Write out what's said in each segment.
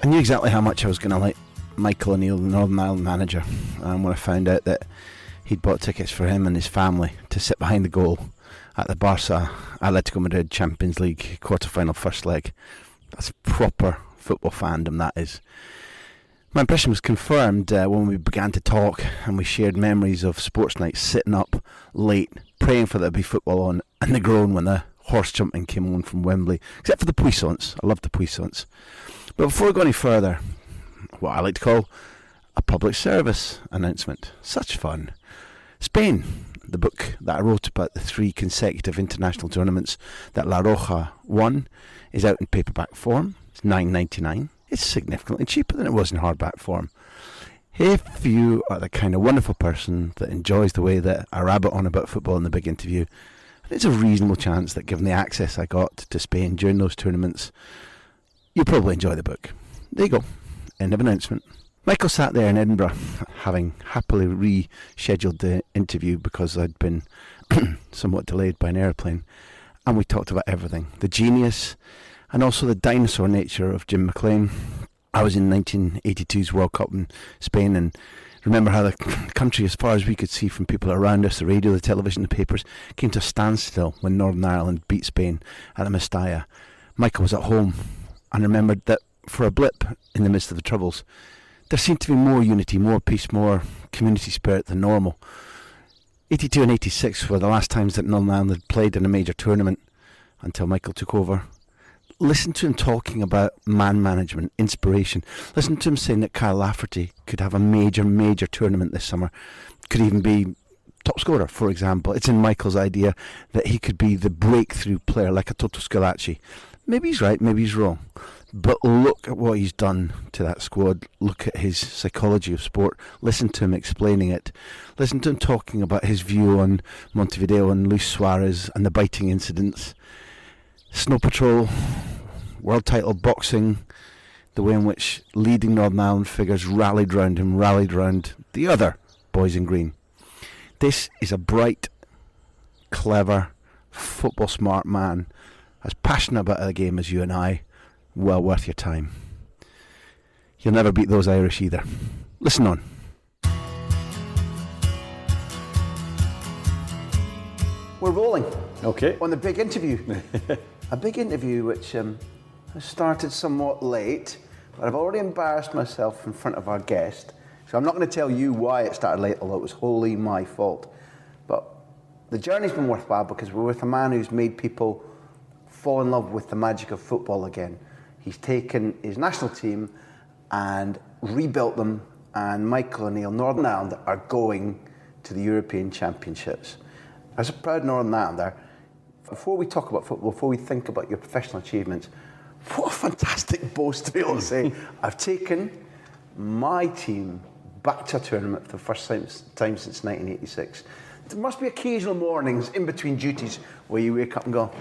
knew exactly how much I was going to like Michael O'Neill, the Northern Ireland manager, when I found out that he'd bought tickets for him and his family to sit behind the goal at the Barca Atletico Madrid Champions League quarter-final first leg. That's proper football fandom, that is. My impression was confirmed when we began to talk and we shared memories of sports nights, sitting up late, praying for there to be football on, and the groan when the horse jumping came on from Wembley, except for the puissance. I loved the puissance. But before we go any further, what I like to call a public service announcement. Such fun. Spain, the book that I wrote about the 3 consecutive international tournaments that La Roja won, is out in paperback form. It's $9.99. It's significantly cheaper than it was in hardback form. If you are the kind of wonderful person that enjoys the way that I rabbit on about football in the big interview, there's a reasonable chance that given the access I got to Spain during those tournaments, you'll probably enjoy the book. There you go. End of announcement. Michael sat there in Edinburgh, having happily rescheduled the interview because I'd been somewhat delayed by an airplane, and we talked about everything. The genius and also the dinosaur nature of Jim McLean. I was in 1982's World Cup in Spain, and remember how the country, as far as we could see from people around us, the radio, the television, the papers, came to a standstill when Northern Ireland beat Spain at the Mestalla. Michael was at home and remembered that for a blip in the midst of the troubles, there seemed to be more unity, more peace, more community spirit than normal. 82 and 86 were the last times that Northern Ireland had played in a major tournament until Michael took over. Listen to him talking about man management, inspiration. Listen to him saying that Kyle Lafferty could have a major tournament this summer. Could even be top scorer, for example. It's in Michael's idea that he could be the breakthrough player like a Toto Scalacci. Maybe he's right, maybe he's wrong. But look at what he's done to that squad. Look at his psychology of sport. Listen to him explaining it. Listen to him talking about his view on Montevideo and Luis Suarez and the biting incidents. Snow Patrol, world title boxing, the way in which leading Northern Ireland figures rallied round him, rallied round the other boys in green. This is a bright, clever, football smart man, as passionate about the game as you and I. Well worth your time. You'll never beat those Irish either. Listen on. We're rolling. Okay. On the big interview. A big interview which has started somewhat late, but I've already embarrassed myself in front of our guest, so I'm not going to tell you why it started late, although it was wholly my fault. But the journey's been worthwhile because we're with a man who's made people fall in love with the magic of football again. He's taken his national team and rebuilt them, and Michael O'Neill, Northern Ireland, are going to the European Championships. As a proud Northern Irelander, before we talk about football, before we think about your professional achievements, what a fantastic boast to be able to say, I've taken my team back to a tournament for the first time since 1986. There must be occasional mornings in between duties where you wake up and go,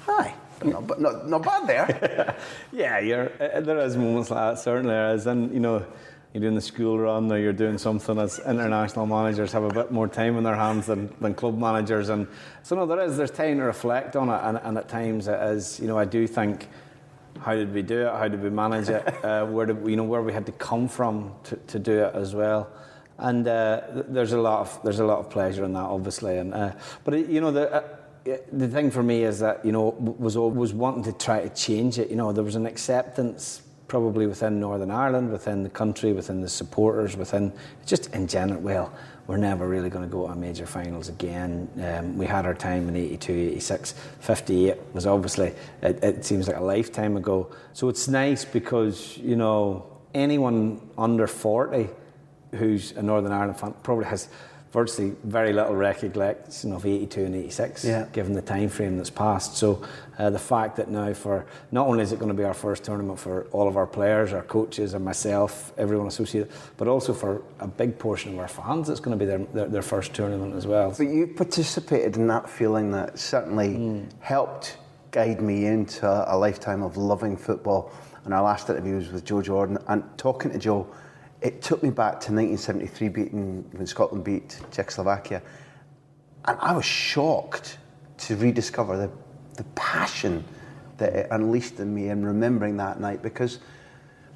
hi, but not bad there. Yeah, there is moments like that, certainly there is. And, you know, you're doing the school run or you're doing something as international managers have a bit more time in their hands than club managers. And so, no, there's time to reflect on it. And at times it is, you know, I do think, how did we do it? How did we manage it? Where we had to come from to do it as well. And there's a lot of pleasure in that, obviously. And but you know, the thing for me is that, you know, was wanting to try to change it. You know, there was an acceptance probably within Northern Ireland, within the country, within the supporters, within just in general. Well, we're never really going to go to major finals again. We had our time in 82, 86, 58 was obviously, it seems like a lifetime ago. So it's nice because, you know, anyone under 40 who's a Northern Ireland fan probably has virtually very little recollection of 82 and 86, given the time frame that's passed. So the fact that now, for not only is it going to be our first tournament for all of our players, our coaches and myself, everyone associated, but also for a big portion of our fans, it's going to be their first tournament as well. But you participated in that feeling that certainly helped guide me into a lifetime of loving football. And our last interview was with Joe Jordan, and talking to Joe, it took me back to 1973 when Scotland beat Czechoslovakia, and I was shocked to rediscover the passion that it unleashed in me in remembering that night, because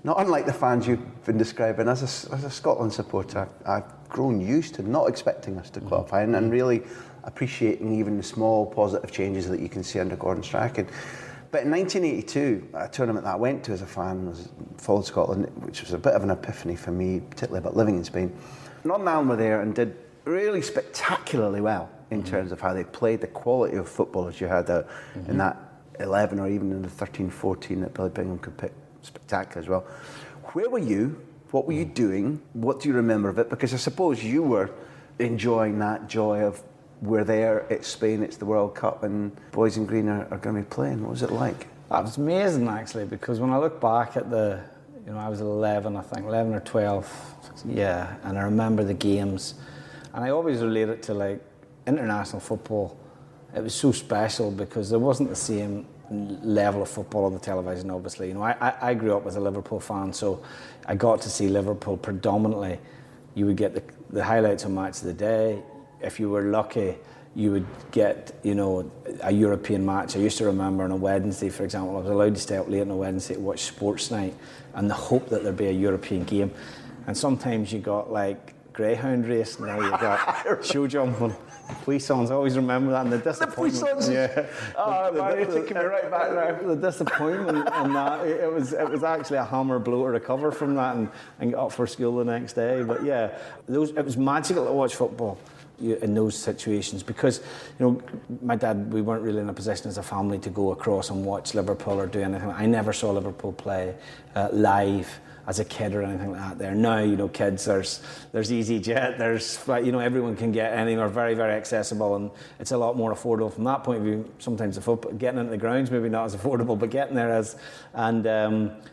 not unlike the fans you've been describing. As a Scotland supporter, I've grown used to not expecting us to qualify and really appreciating even the small positive changes that you can see under Gordon Strachan. But in 1982, a tournament that I went to as a fan, followed Scotland, which was a bit of an epiphany for me, particularly about living in Spain. Northern Ireland were there and did really spectacularly well in terms of how they played, the quality of footballers you had out in that 11 or even in the 13-14 that Billy Bingham could pick. Spectacular as well. Where were you? What were you doing? What do you remember of it? Because I suppose you were enjoying that joy of we're there, it's Spain, it's the World Cup, and boys in green are going to be playing. What was it like? That was amazing, actually, because when I look back at I was 11, I think, 11 or 12, yeah, and I remember the games, and I always relate it to like international football. It was so special because there wasn't the same level of football on the television, obviously. I grew up as a Liverpool fan, so I got to see Liverpool predominantly. You would get the highlights of match of the day. If you were lucky, you would get, a European match. I used to remember on a Wednesday, for example, I was allowed to stay up late on a Wednesday to watch Sports Night and the hope that there'd be a European game. And sometimes you got like greyhound race, now you got show jumping, poissons. I always remember that, and the disappointment. The poissons? Yeah. Oh, man, you're taking me right back now. The disappointment in that, it was actually a hammer blow to recover from that and get up for school the next day. But yeah, it was magical to watch football in those situations because, my dad, we weren't really in a position as a family to go across and watch Liverpool or do anything. I never saw Liverpool play live as a kid or anything like that there. Now, kids, there's EasyJet, there's, everyone can get anywhere, very, very accessible, and it's a lot more affordable from that point of view. Sometimes the football, getting into the grounds maybe not as affordable, but getting there is. And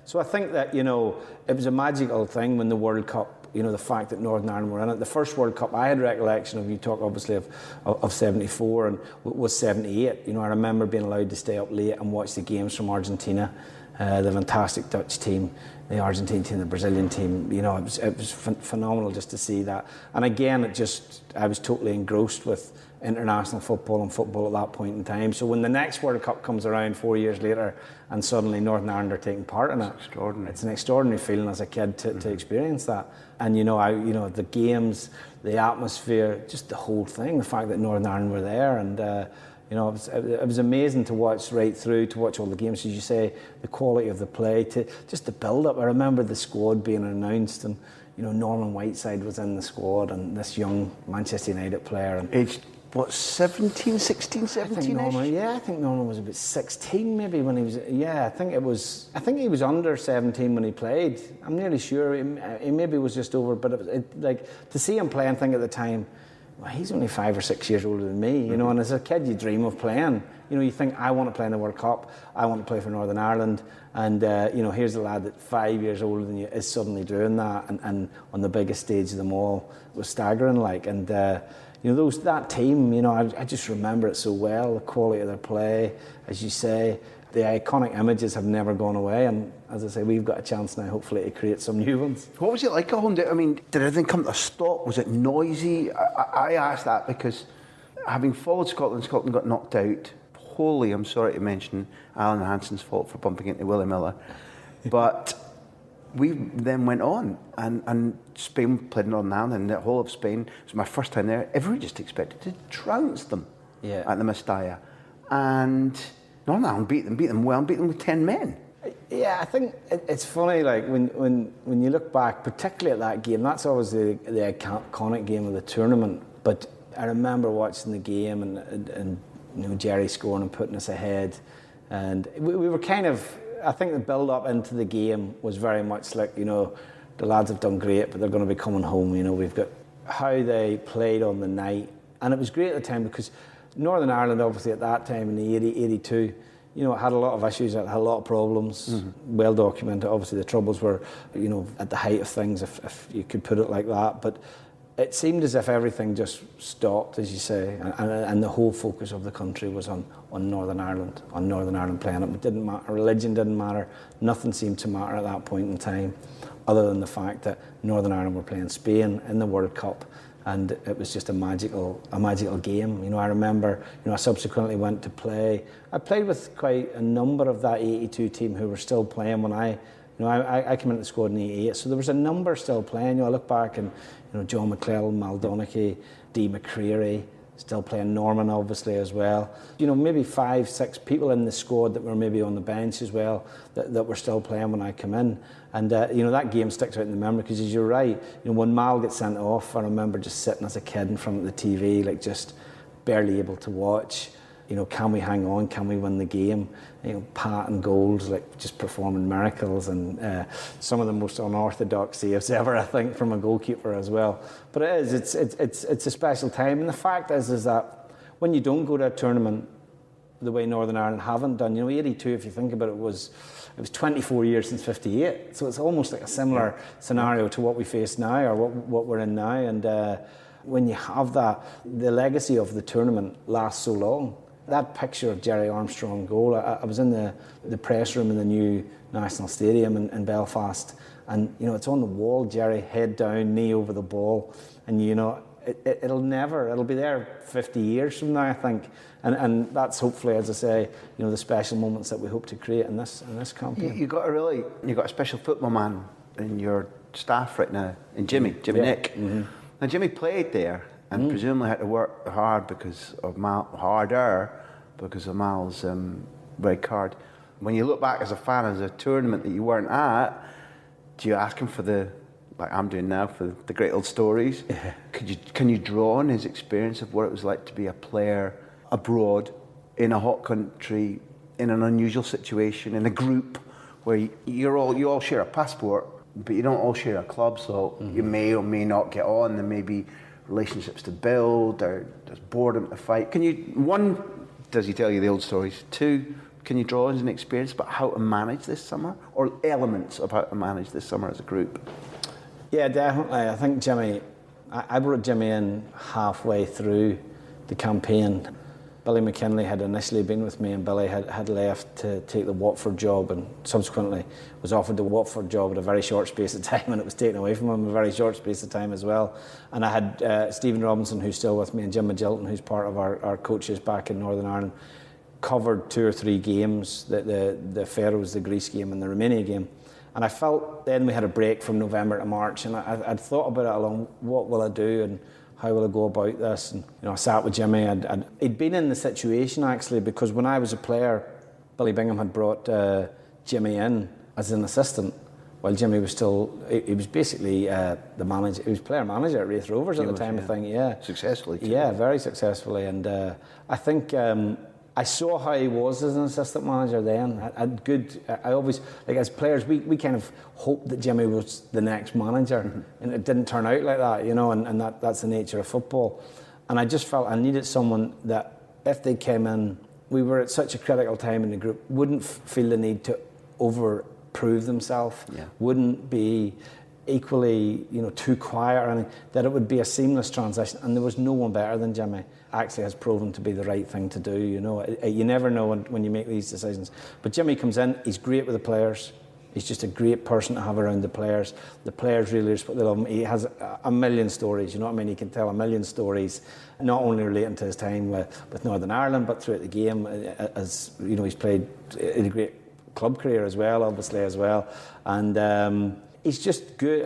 so I think that, it was a magical thing when the World Cup, the fact that Northern Ireland were in it. The first World Cup I had recollection of, you talk obviously of 74 and was 78. I remember being allowed to stay up late and watch the games from Argentina, the fantastic Dutch team, the Argentine team, the Brazilian team. It was phenomenal just to see that. And again, I was totally engrossed with international football and football at that point in time. So when the next World Cup comes around 4 years later and suddenly Northern Ireland are taking part in it, it's an extraordinary feeling as a kid to experience that. And the games, the atmosphere, just the whole thing, the fact that Northern Ireland were there, and it was amazing to watch right through, to watch all the games, as you say, the quality of the play, to just the build-up. I remember the squad being announced, and Norman Whiteside was in the squad, and this young Manchester United player, and aged 17, 16, 17-ish? I think Norman was about 16 maybe when he was. Yeah, I think he was under 17 when he played. I'm nearly sure he maybe was just over, but to see him play and think at the time, well, he's only 5 or 6 years older than me, and as a kid you dream of playing. You think, I want to play in the World Cup, I want to play for Northern Ireland, and here's the lad that 5 years older than you is suddenly doing that, and on the biggest stage of them all. It was staggering, that team, I just remember it so well, the quality of their play, as you say. The iconic images have never gone away, and as I say, we've got a chance now, hopefully, to create some new ones. What was it like at home? Did everything come to a stop? Was it noisy? I asked that because having followed Scotland got knocked out. Wholly, I'm sorry to mention, Alan Hansen's fault for bumping into Willie Miller. But we then went on, and Spain played Northern Ireland, and the whole of Spain, it was my first time there, everybody just expected to trounce them at the Mestalla. And Northern Ireland beat them well, and beat them with 10 men. Yeah, I think it's funny, when you look back, particularly at that game, that's always the iconic game of the tournament. But I remember watching the game and Jerry scoring and putting us ahead, and we were kind of, I think the build up into the game was very much like, the lads have done great, but they're going to be coming home. We've got how they played on the night, and it was great at the time because Northern Ireland, obviously at that time in the 82, it had a lot of issues, it had a lot of problems, well documented. Obviously the troubles were, at the height of things, if you could put it like that. But it seemed as if everything just stopped, as you say, and the whole focus of the country was on Northern Ireland playing it. It didn't matter, religion didn't matter, nothing seemed to matter at that point in time, other than the fact that Northern Ireland were playing Spain in the World Cup, and it was just a magical game. I remember, I subsequently went to play. I played with quite a number of that 82 team who were still playing when I I came into the squad in '88, so there was a number still playing. I look back and John McClellan, Mal Donachie, Dee McCreary, still playing, Norman obviously as well. Maybe 5, 6 people in the squad that were maybe on the bench as well that were still playing when I came in. And that game sticks out in the memory because, as you're right, when Mal gets sent off, I remember just sitting as a kid in front of the TV, like just barely able to watch. Can we hang on? Can we win the game? Pat and goals, like just performing miracles, and some of the most unorthodox saves ever, I think, from a goalkeeper as well. But it's a special time, and the fact is that when you don't go to a tournament the way Northern Ireland haven't done, 82, if you think about it, it was 24 years since '58, so it's almost like a similar scenario to what we face now, or what we're in now, and when you have that, the legacy of the tournament lasts so long. That picture of Jerry Armstrong goal, I was in the press room in the new National Stadium in Belfast, and it's on the wall, Jerry, head down, knee over the ball, and it'll be there 50 years from now, I think, and that's hopefully, as I say, the special moments that we hope to create in this campaign. You got a special football man in your staff right now, in Jimmy Nick. Mm-hmm. Now Jimmy played there. And presumably had to work harder because of Mal's red card. When you look back as a fan, as a tournament that you weren't at, do you ask him for like I'm doing now, for the great old stories? Yeah. Can you draw on his experience of what it was like to be a player abroad, in a hot country, in an unusual situation, in a group where you all share a passport, but you don't all share a club, so you may or may not get on. There may be relationships to build, or there's boredom to fight. One, does he tell you the old stories? 2, can you draw as an experience about how to manage this summer, or elements of how to manage this summer as a group? Yeah, definitely. I think Jimmy, I brought Jimmy in halfway through the campaign. Billy McKinley had initially been with me, and Billy had left to take the Watford job, and subsequently was offered the Watford job at a very short space of time, and it was taken away from him in a very short space of time as well. And I had Stephen Robinson, who's still with me, and Jim Magilton, who's part of our coaches back in Northern Ireland, covered 2 or 3 games, the Faroes, the Greece game, and the Romania game. And I felt then we had a break from November to March, and I'd thought about it along, what will I do, and how will I go about this? And I sat with Jimmy. He'd been in the situation actually, because when I was a player, Billy Bingham had brought Jimmy in as an assistant, while Jimmy was still. He was basically the manager. He was player manager at Raith Rovers at the time. I think, yeah, successfully. Too. Yeah, very successfully. And I think I saw how he was as an assistant manager then. I always, like, as players, we kind of hoped that Jimmy was the next manager, and it didn't turn out like that, and that's the nature of football. And I just felt I needed someone that, if they came in, we were at such a critical time in the group, wouldn't feel the need to over-prove themselves, wouldn't be equally, too quiet or anything, that it would be a seamless transition. And there was no one better than Jimmy. Actually has proven to be the right thing to do. You never know when you make these decisions. But Jimmy comes in, he's great with the players. He's just a great person to have around the players. The players really respect, they love him. He has a million stories, you know what I mean? He can tell a million stories, not only relating to his time with Northern Ireland, but throughout the game. As he's played in a great club career as well, obviously as well. And he's just good.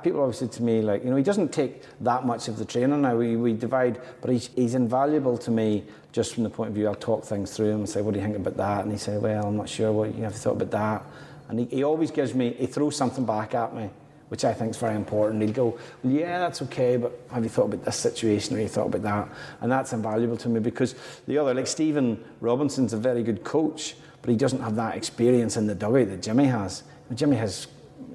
People always say to me, like, he doesn't take that much of the training now. We divide, but he's invaluable to me just from the point of view. I'll talk things through him and say, what do you think about that? And he say, well, I'm not sure. What you have thought about that? And he always he throws something back at me, which I think is very important. He'll go, well, yeah, that's okay, but have you thought about this situation, or have you thought about that? And that's invaluable to me, because like Stephen Robinson's a very good coach, but he doesn't have that experience in the dugout that Jimmy has. Jimmy has.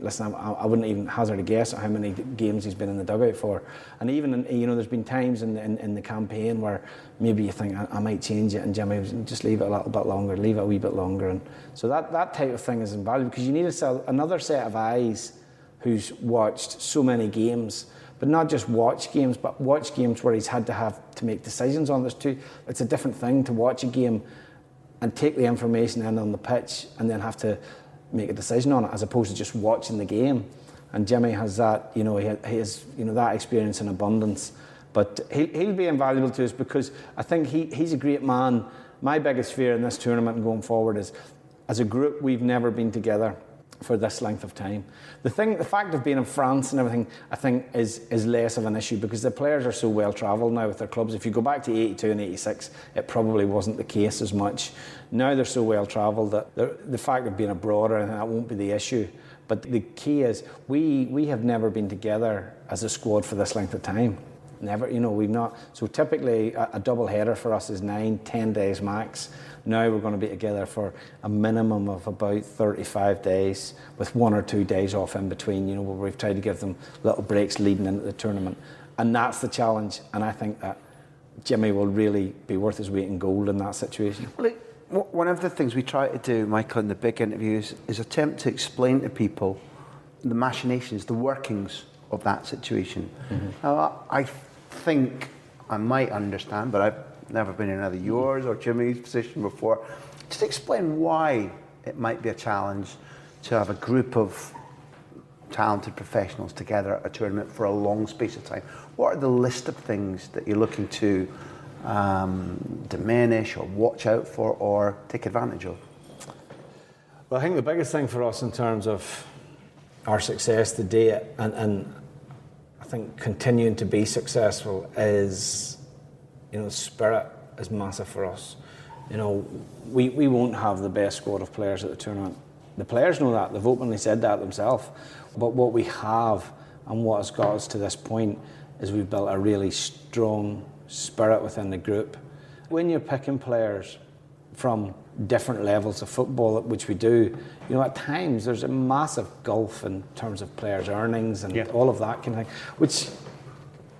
Listen, I wouldn't even hazard a guess at how many games he's been in the dugout for. And even, there's been times in the campaign where maybe you think, I might change it, and Jimmy was, just leave it a little bit longer, leave it a wee bit longer. And so that type of thing is invaluable, because you need another set of eyes who's watched so many games, but not just watch games, but watch games where he's had to have to make decisions on. It's a different thing to watch a game and take the information in on the pitch and then have to make a decision on it, as opposed to just watching the game. And Jimmy has that, he has that experience in abundance. But he'll be invaluable to us, because I think he's a great man. My biggest fear in this tournament and going forward is, as a group, we've never been together. for this length of time. The fact of being in France and everything, I think, is less of an issue because the players are so well travelled now with their clubs. If you go back to 82 and 86, it probably wasn't the case as much. Now they're so well travelled that the fact of being abroad, I think that won't be the issue. But the key is we have never been together as a squad for this length of time. Never, we've not. So typically a double header for us is 9-10 days max. Now we're going to be together for a minimum of about 35 days with 1 or 2 days off in between, where we've tried to give them little breaks leading into the tournament. And that's the challenge. And I think that Jimmy will really be worth his weight in gold in that situation. Well, one of the things we try to do, Michael, in the big interviews is attempt to explain to people the machinations, the workings of that situation. Mm-hmm. Now, I think I might understand, but I've never been in either yours or Jimmy's position before. Just explain why it might be a challenge to have a group of talented professionals together at a tournament for a long space of time. What are the list of things that you're looking to diminish or watch out for or take advantage of? Well, I think the biggest thing for us in terms of our success today and I think continuing to be successful is, spirit is massive for us. We won't have the best squad of players at the tournament. The players know that. They've openly said that themselves. But what we have and what has got us to this point is we've built a really strong spirit within the group. When you're picking players from different levels of football, which we do, at times there's a massive gulf in terms of players' earnings and all of that kind of thing, which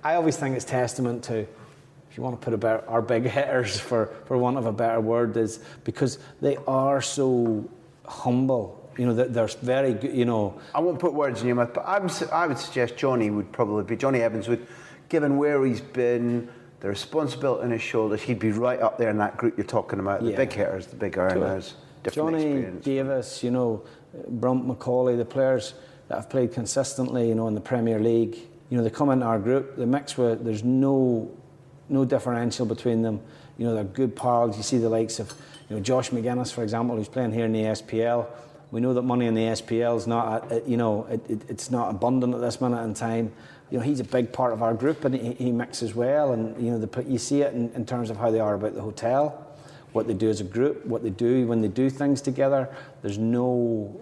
I always think is testament to, if you want to put about our big hitters for want of a better word, is because they are so humble. They're very good, I won't put words in your mouth, but I would suggest Johnny Evans would, given where he's been, the responsibility on his shoulders, he'd be right up there in that group you're talking about, the big hitters, the big earners, different Johnny experience. Davis, Brunt, Macaulay, the players that have played consistently, in the Premier League, they come into our group, the mix with, there's no differential between them. They're good pals. You see the likes of, Josh McGuinness, for example, who's playing here in the SPL. We know that money in the SPL is not, it's not abundant at this minute in time. He's a big part of our group, and he mixes well. And you see it in terms of how they are about the hotel, what they do as a group, what they do when they do things together. There's no,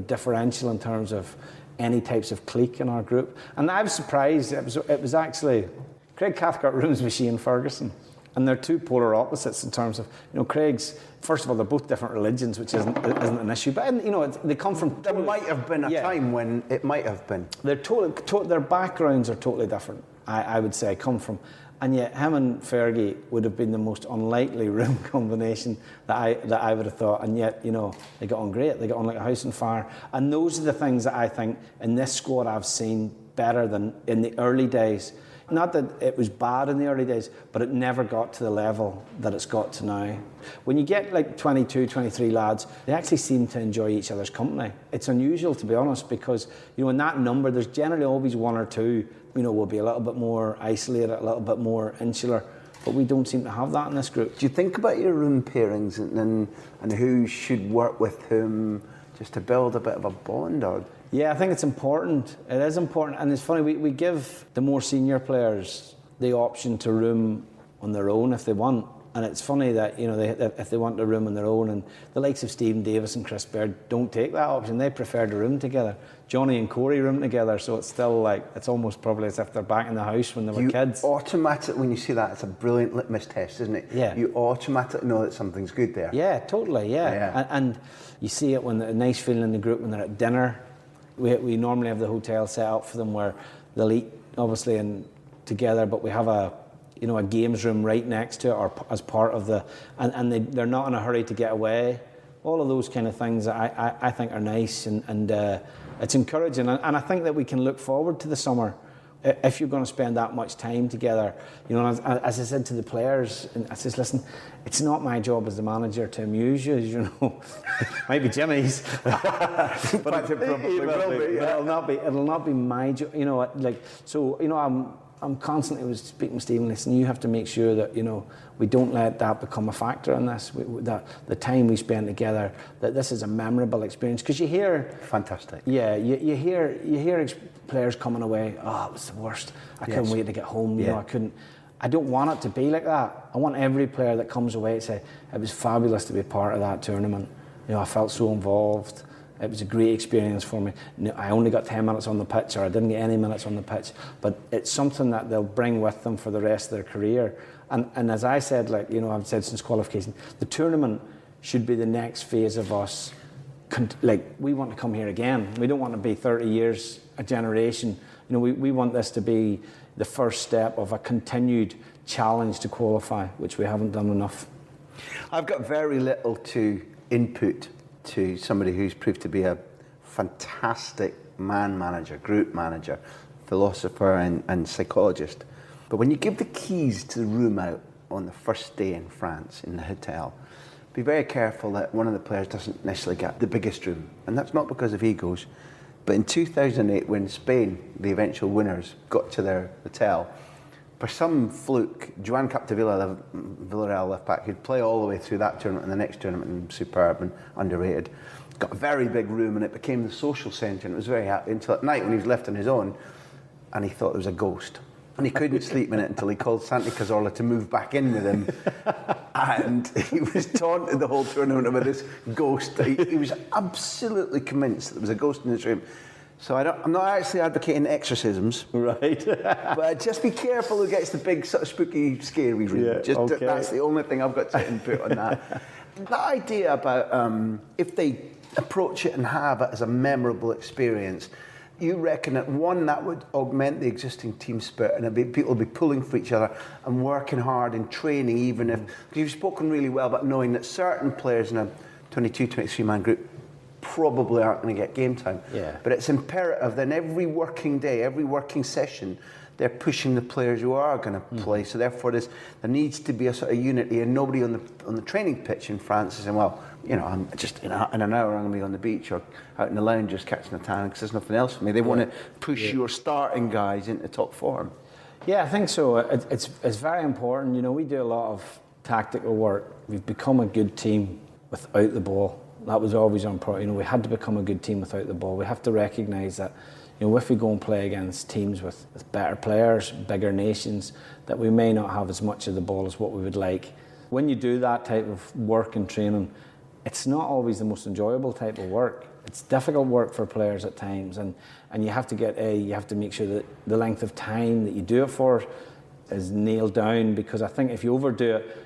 differential in terms of any types of clique in our group. And I was surprised. It was actually Craig Cathcart rooms with Shane Ferguson. And they're two polar opposites in terms of, Craig's, first of all, they're both different religions, which isn't an issue. But, they come from... There might have been a time when it might have been. Their backgrounds are totally different, I would say, come from. And yet, him and Fergie would have been the most unlikely room combination that I would have thought. And yet, they got on great. They got on like a house on fire. And those are the things that I think in this squad I've seen better than in the early days. Not that it was bad in the early days, but it never got to the level that it's got to now. When you get like 22, 23 lads, they actually seem to enjoy each other's company. It's unusual, to be honest, because, in that number, there's generally always one or two, will be a little bit more isolated, a little bit more insular. But we don't seem to have that in this group. Do you think about your room pairings and who should work with whom just to build a bit of a bond? Or? Yeah, I think it's important. It is important. And it's funny, we give the more senior players the option to room on their own if they want. And it's funny that, if they want a room on their own, and the likes of Stephen Davis and Chris Baird don't take that option. They prefer to room together. Johnny and Corey room together, so it's still it's almost probably as if they're back in the house when they were kids. Automatically, when you see that, it's a brilliant litmus test, isn't it? Yeah. You automatically know that something's good there. Yeah, totally, yeah. And you see it when a nice feeling in the group when they're at dinner. We normally have the hotel set up for them where they'll eat, obviously, and together, but we have a games room right next to it, or as part of the, and they're not in a hurry to get away. All of those kind of things I think are nice, and it's encouraging, and I think that we can look forward to the summer. If you're going to spend that much time together, as I said to the players, and I said, listen, it's not my job as the manager to amuse you, might be Jimmy's, but it probably will be. But it'll not be my job, I'm constantly was speaking to Stephen, listen, you have to make sure that, you know, we don't let that become a factor in this, that the time we spend together, that this is a memorable experience. Because you hear... Fantastic. Yeah, you hear players coming away, oh, it was the worst. I couldn't wait to get home, you know, I don't want it to be like that. I want every player that comes away to say, it was fabulous to be part of that tournament. You know, I felt so involved. It was a great experience for me. I only got 10 minutes on the pitch, or I didn't get any minutes on the pitch, but it's something that they'll bring with them for the rest of their career. And as I said, like, you know, I've said since qualification, the tournament should be the next phase of us. Like, we want to come here again. We don't want to be 30 years, a generation. You know, we want this to be the first step of a continued challenge to qualify, which we haven't done enough. I've got very little to input to somebody who's proved to be a fantastic man manager, group manager, philosopher and psychologist. But when you give the keys to the room out on the first day in France in the hotel, be very careful that one of the players doesn't necessarily get the biggest room. And that's not because of egos. But in 2008, when Spain, the eventual winners, got to their hotel, for some fluke, Joan Capdevila, Villarreal left back, who'd play all the way through that tournament and the next tournament, and superb and underrated, got a very big room, and it became the social centre, and it was very happy until at night when he was left on his own, and he thought there was a ghost. And he couldn't sleep in it until he called Santi Cazorla to move back in with him. And he was taunted the whole tournament about this ghost. He was absolutely convinced that there was a ghost in his room. So I'm not actually advocating exorcisms. Right. But just be careful who gets the big, sort of spooky, scary room. Yeah, okay. That's the only thing I've got to input on that. That idea about if they approach it and have it as a memorable experience, you reckon that one, that would augment the existing team spirit, and people would be pulling for each other and working hard in training, even if, because you've spoken really well about knowing that certain players in a 22, 23 man group probably aren't going to get game time. Yeah. But it's imperative that every working day, every working session, they're pushing the players who are going to play. So therefore, there needs to be a sort of unity, and nobody on the training pitch in France is saying, well, you know, I'm just in an hour I'm going to be on the beach or out in the lounge just catching a tan because there's nothing else for me. They want to push your starting guys into top form. Yeah, I think so. It's very important. You know, we do a lot of tactical work. We've become a good team without the ball. That was always on pro. You know, we had to become a good team without the ball. We have to recognise that, you know, if we go and play against teams with better players, bigger nations, that we may not have as much of the ball as what we would like. When you do that type of work and training, it's not always the most enjoyable type of work. It's difficult work for players at times, and you have to make sure that the length of time that you do it for is nailed down, because I think if you overdo it,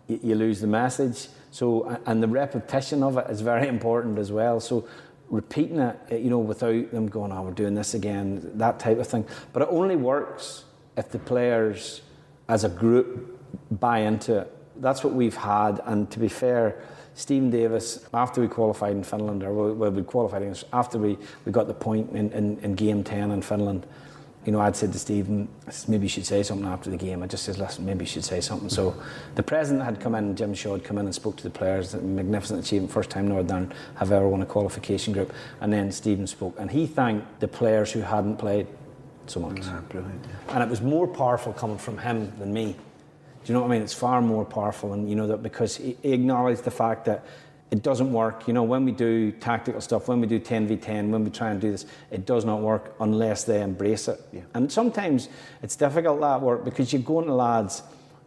you lose the message. So, and the repetition of it is very important as well. So repeating it, you know, without them going, oh, we're doing this again, that type of thing. But it only works if the players as a group buy into it. That's what we've had, and to be fair, Stephen Davis, after we qualified in Finland, or we qualified after we got the point in game 10 in Finland, you know, I'd said to Stephen, maybe you should say something after the game. I just said, listen, maybe you should say something. So the president had come in, Jim Shaw had come in and spoke to the players. A magnificent achievement, first time Northern have ever won a qualification group. And then Stephen spoke, and he thanked the players who hadn't played so much. Brilliant. And it was more powerful coming from him than me. Do you know what I mean? It's far more powerful, and you know that, because he acknowledged the fact that it doesn't work. You know, when we do tactical stuff, when we do 10v10, when we try and do this, it does not work unless they embrace it. Yeah. And sometimes it's difficult, that work, because you're going to lads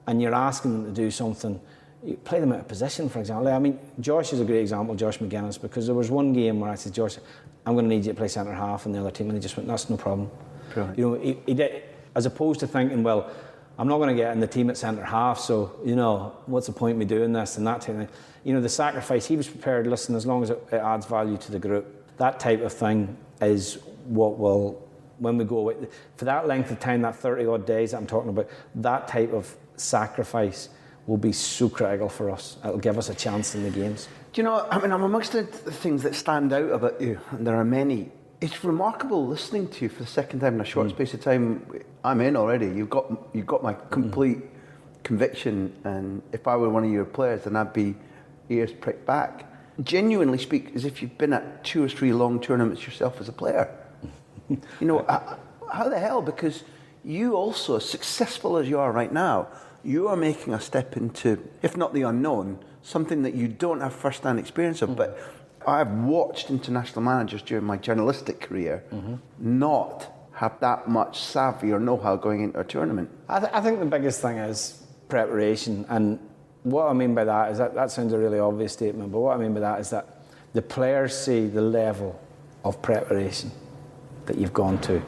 and you're asking them to do something. You play them out of position, for example. I mean, Josh is a great example, Josh McGuinness, because there was one game where I said, Josh, I'm going to need you to play centre half, and the other team, and he just went, that's no problem. Brilliant. You know, he did, as opposed to thinking, well, I'm not going to get in the team at centre half, so, you know, what's the point of me doing this and that type of thing. You know, the sacrifice, he was prepared, listen, as long as it adds value to the group. That type of thing is what will, when we go away, for that length of time, that 30 odd days that I'm talking about, that type of sacrifice will be so critical for us. It'll give us a chance in the games. Do you know, I mean, I'm amongst the things that stand out about you, and there are many. It's remarkable listening to you for the second time in a short space of time. I'm in already. You've got my complete conviction, and if I were one of your players, then I'd be ears pricked back. Genuinely speak as if you've been at 2 or 3 long tournaments yourself as a player. You know, how the hell? Because you also, as successful as you are right now, you are making a step into, if not the unknown, something that you don't have first-hand experience of. But I've watched international managers during my journalistic career not have that much savvy or know-how going into a tournament. I think the biggest thing is preparation. And what I mean by that is that sounds a really obvious statement, but what I mean by that is that the players see the level of preparation that you've gone to,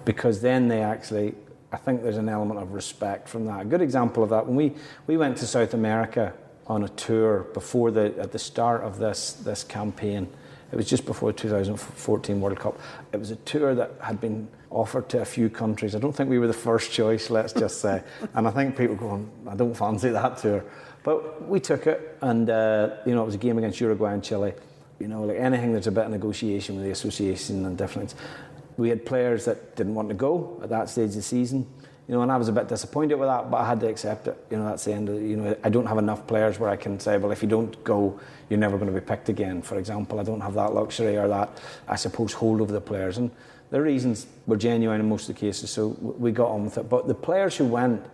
because then they actually, I think there's an element of respect from that. A good example of that, when we went to South America on a tour at the start of this campaign. It was just before the 2014 World Cup. It was a tour that had been offered to a few countries. I don't think we were the first choice, let's just say. And I think people going, I don't fancy that tour. But we took it, and it was a game against Uruguay and Chile. Like anything, there's a bit of negotiation with the association and different. We had players that didn't want to go at that stage of the season. And I was a bit disappointed with that, but I had to accept it. That's the end of it. I don't have enough players where I can say, well, if you don't go, you're never going to be picked again, for example. I don't have that luxury or that, I suppose, hold over the players. And the reasons were genuine in most of the cases, so we got on with it. But the players who went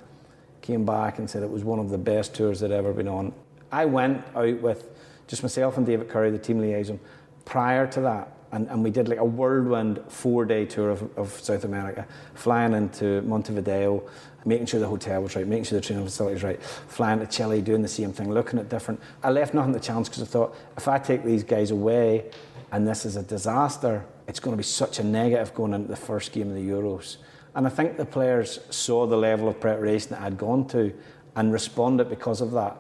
came back and said it was one of the best tours they'd ever been on. I went out with just myself and David Curry, the team liaison, prior to that. And we did like a whirlwind 4-day tour of South America, flying into Montevideo, making sure the hotel was right, making sure the training facility was right, flying to Chile, doing the same thing, looking at different. I left nothing to chance because I thought, if I take these guys away and this is a disaster, it's going to be such a negative going into the first game of the Euros. And I think the players saw the level of preparation that I'd gone to and responded because of that.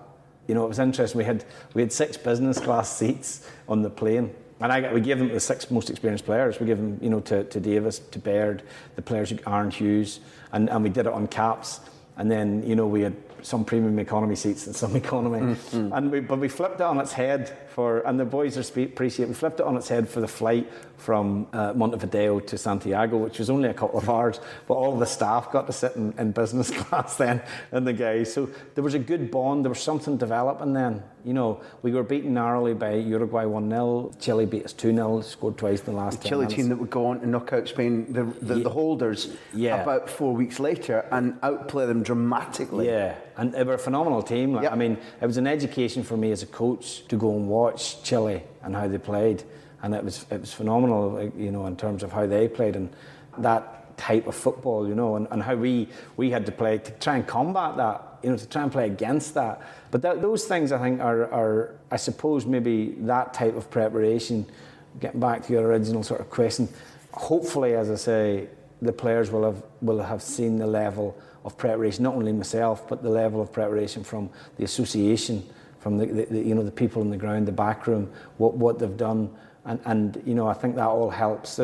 It was interesting. We had 6 business class seats on the plane. And we gave them the 6 most experienced players. We gave them, to Davis, to Baird, the players, Aaron Hughes, and we did it on caps. And then, we had some premium economy seats and some economy. But we flipped it on its head and the boys appreciate, we flipped it on its head for the flight from Montevideo to Santiago, which was only a couple of hours, but all of the staff got to sit in business class then, and the guys. So there was a good bond, there was something developing then. We were beaten narrowly by Uruguay 1-0, Chile beat us 2-0, scored twice in the last 10 The Chile minutes. team that would go on to knock out Spain, the holders, about 4 weeks later, and outplay them dramatically. Yeah, and they were a phenomenal team. Yep. I mean, it was an education for me as a coach to go and watch Chile and how they played, and it was phenomenal, in terms of how they played and that type of football, and how we had to play to try and combat that, to try and play against that. But those things, I think, are I suppose maybe that type of preparation. Getting back to your original sort of question, hopefully, as I say, the players will have seen the level of preparation, not only myself, but the level of preparation from the association, from the people on the ground, the back room, what they've done, and I think that all helps.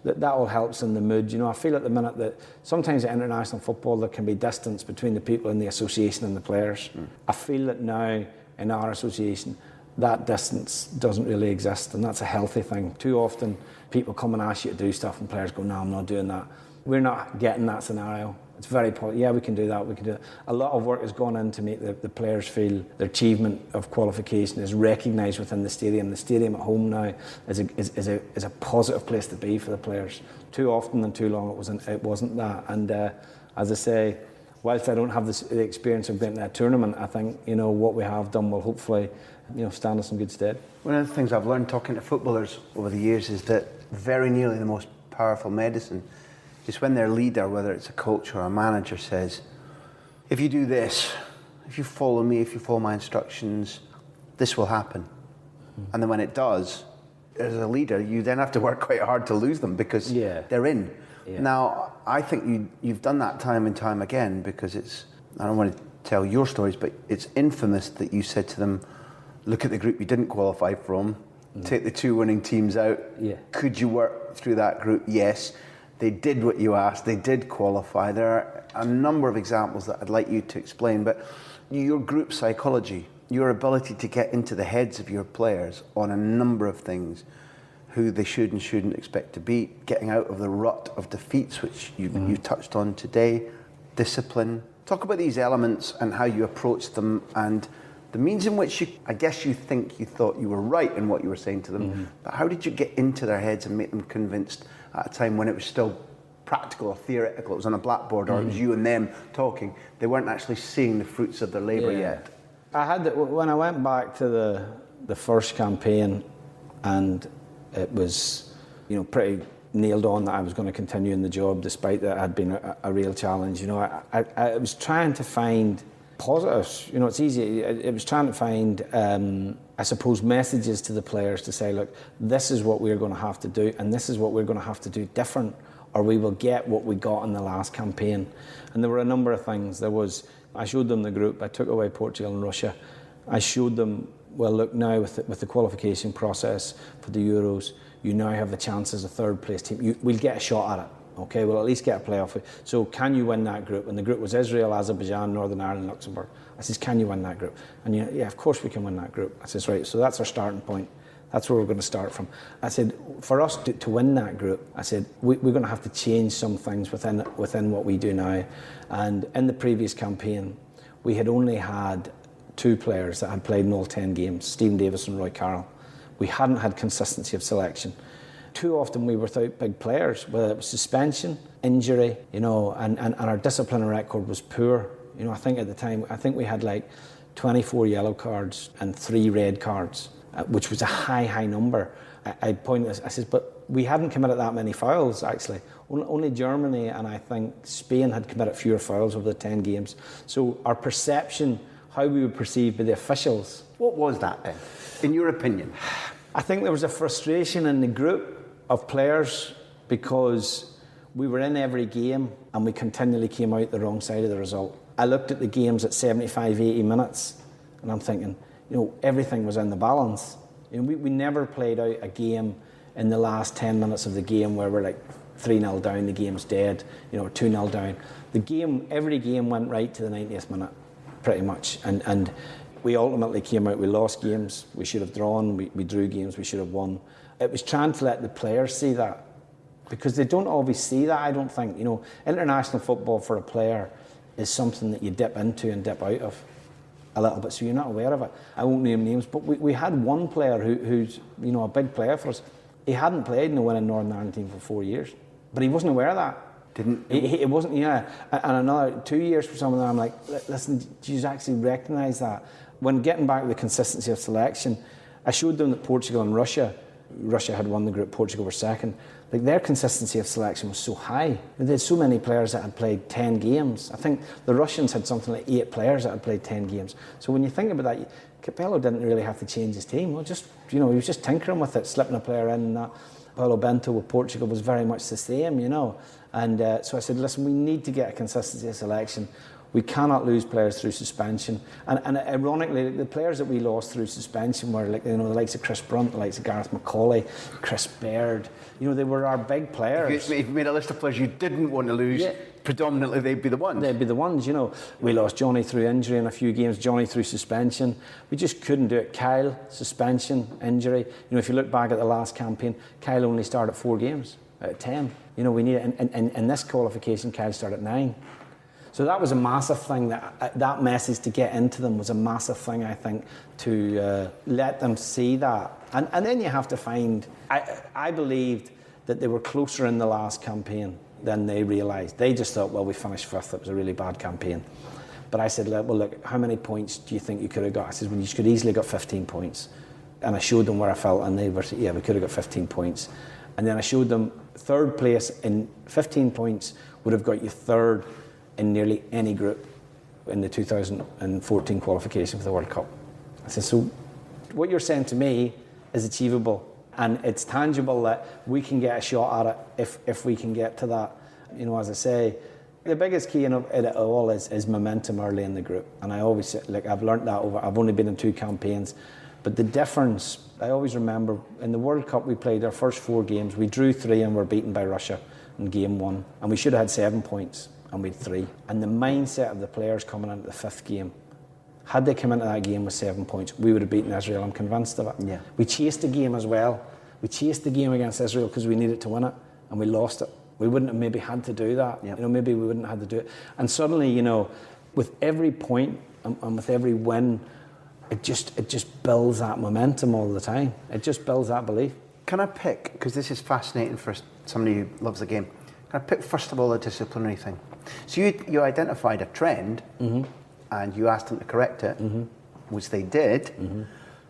That all helps in the mood. I feel at the minute that sometimes at international football there can be distance between the people in the association and the players. I feel that now in our association that distance doesn't really exist, and that's a healthy thing. Too often people come and ask you to do stuff and players go, no, I'm not doing that. We're not getting that scenario. It's very yeah, we can do that, we can do that. A lot of work has gone in to make the players feel their achievement of qualification is recognised within the stadium. The stadium at home now is a positive place to be for the players. Too often and too long it wasn't that. And as I say, whilst I don't have the experience of being in a tournament, I think what we have done will hopefully stand us in good stead. One of the things I've learned talking to footballers over the years is that very nearly the most powerful medicine is when their leader, whether it's a coach or a manager, says, if you do this, if you follow me, if you follow my instructions, this will happen. And then when it does, as a leader, you then have to work quite hard to lose them because they're in. Yeah. Now, I think you've done that time and time again, because I don't want to tell your stories, but it's infamous that you said to them, look at the group you didn't qualify from, take the 2 winning teams out. Yeah. Could you work through that group? Yes. They did what you asked. They did qualify. There are a number of examples that I'd like you to explain, but your group psychology, your ability to get into the heads of your players on a number of things, who they should and shouldn't expect to beat, getting out of the rut of defeats, which you touched on today, discipline. Talk about these elements and how you approach them and the means in which I guess you thought you were right in what you were saying to them, but how did you get into their heads and make them convinced at a time when it was still practical or theoretical. It was on a blackboard, or it was you and them talking. They weren't actually seeing the fruits of their labour yet. I had when I went back to the first campaign, and it was, pretty nailed on that I was going to continue in the job, despite that it had been a real challenge. I was trying to find positives. It's easy. It was trying to find, I suppose, messages to the players to say, look, this is what we're going to have to do, and this is what we're going to have to do different, or we will get what we got in the last campaign. And there were a number of things. I showed them the group. I took away Portugal and Russia. I showed them, well, look, now with the qualification process for the Euros, you now have the chance as a third place team. We'll get a shot at it. Okay, we'll at least get a playoff. So can you win that group? And the group was Israel, Azerbaijan, Northern Ireland, Luxembourg. I says, can you win that group? And yeah, of course we can win that group. I says, right, so that's our starting point. That's where we're going to start from. I said, for us to win that group, I said, we're going to have to change some things within what we do now. And in the previous campaign, we had only had 2 players that had played in all 10 games, Stephen Davis and Roy Carroll. We hadn't had consistency of selection. Too often we were without big players, whether it was suspension, injury, and our disciplinary record was poor. I think at the time, we had like 24 yellow cards and 3 red cards, which was a high number. I pointed this, I said, but we hadn't committed that many fouls, actually. Only Germany and I think Spain had committed fewer fouls over the 10 games. So our perception, how we were perceived by the officials. What was that then, in your opinion? I think there was a frustration in the group of players because we were in every game and we continually came out the wrong side of the result. I looked at the games at 75, 80 minutes and I'm thinking, everything was in the balance. We never played out a game in the last 10 minutes of the game where we're like 3-0 down, the game's dead, 2-0 down. Every game went right to the 90th minute, pretty much. And we ultimately came out, we lost games, we should have drawn, we drew games, we should have won. It was trying to let the players see that, because they don't always see that, I don't think. International football for a player is something that you dip into and dip out of a little bit, so you're not aware of it. I won't name names, but we had one player who's a big player for us. He hadn't played in the winning Northern Ireland team for 4 years, but he wasn't aware of that. It wasn't, yeah. And another 2 years for some of them, I'm like, listen, do you actually recognise that? When getting back to the consistency of selection, I showed them that Portugal and Russia had won the group, Portugal were second. Like, their consistency of selection was so high. They had so many players that had played 10 games. I think the Russians had something like 8 players that had played 10 games. So when you think about that, Capello didn't really have to change his team. Well, he was just tinkering with it, slipping a player in and that. Paulo Bento with Portugal was very much the same, And so I said, listen, we need to get a consistency of selection. We cannot lose players through suspension. And ironically, the players that we lost through suspension were the likes of Chris Brunt, the likes of Gareth McCauley, Chris Baird. They were our big players. If you made a list of players you didn't want to lose, predominantly they'd be the ones. They'd be the ones, We lost Johnny through injury in a few games, Johnny through suspension. We just couldn't do it. Kyle, suspension, injury. If you look back at the last campaign, Kyle only started 4 games out of 10. We need it. And in this qualification, Kyle started 9. So that was a massive thing. That message to get into them was a massive thing, I think, to let them see that. And then you have to find... I believed that they were closer in the last campaign than they realised. They just thought, well, we finished 5th. It was a really bad campaign. But I said, well, look, how many points do you think you could have got? I said, well, you could easily got 15 points. And I showed them where I felt, and they were, yeah, we could have got 15 points. And then I showed them 3rd place in 15 points would have got you 3rd in nearly any group in the 2014 qualification for the World Cup. I said, so what you're saying to me is achievable, and it's tangible that we can get a shot at it if we can get to that. As I say, the biggest key in it all is momentum early in the group. And I always say, I've learnt that I've only been in 2 campaigns, but the difference, I always remember, in the World Cup we played our first 4 games, we drew 3 and were beaten by Russia in game 1, and we should have had 7 points. And we had 3. And the mindset of the players coming into the 5th game, had they come into that game with 7 points, we would have beaten Israel. I'm convinced of it. Yeah. We chased the game as well. We chased the game against Israel because we needed to win it, and we lost it. We wouldn't have maybe had to do that. Yep. Maybe we wouldn't have had to do it. And suddenly, with every point and with every win, it just builds that momentum all the time. It just builds that belief. Can I pick, because this is fascinating for somebody who loves the game, Can I pick first of all the disciplinary thing? So you identified a trend, and you asked them to correct it, which they did.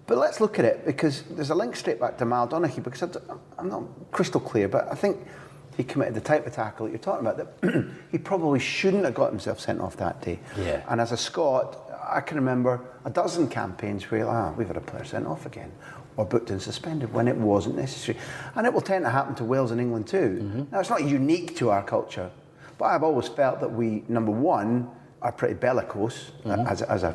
But let's look at it, because there's a link straight back to Mal Donaghy, because I'm not crystal clear, but I think he committed the type of tackle that you're talking about, that he probably shouldn't have got himself sent off that day. Yeah. And as a Scot, I can remember a dozen campaigns where we've had a player sent off again, or booked and suspended when it wasn't necessary. And it will tend to happen to Wales and England too. Now, it's not unique to our culture, but I've always felt that we, number one, are pretty bellicose as a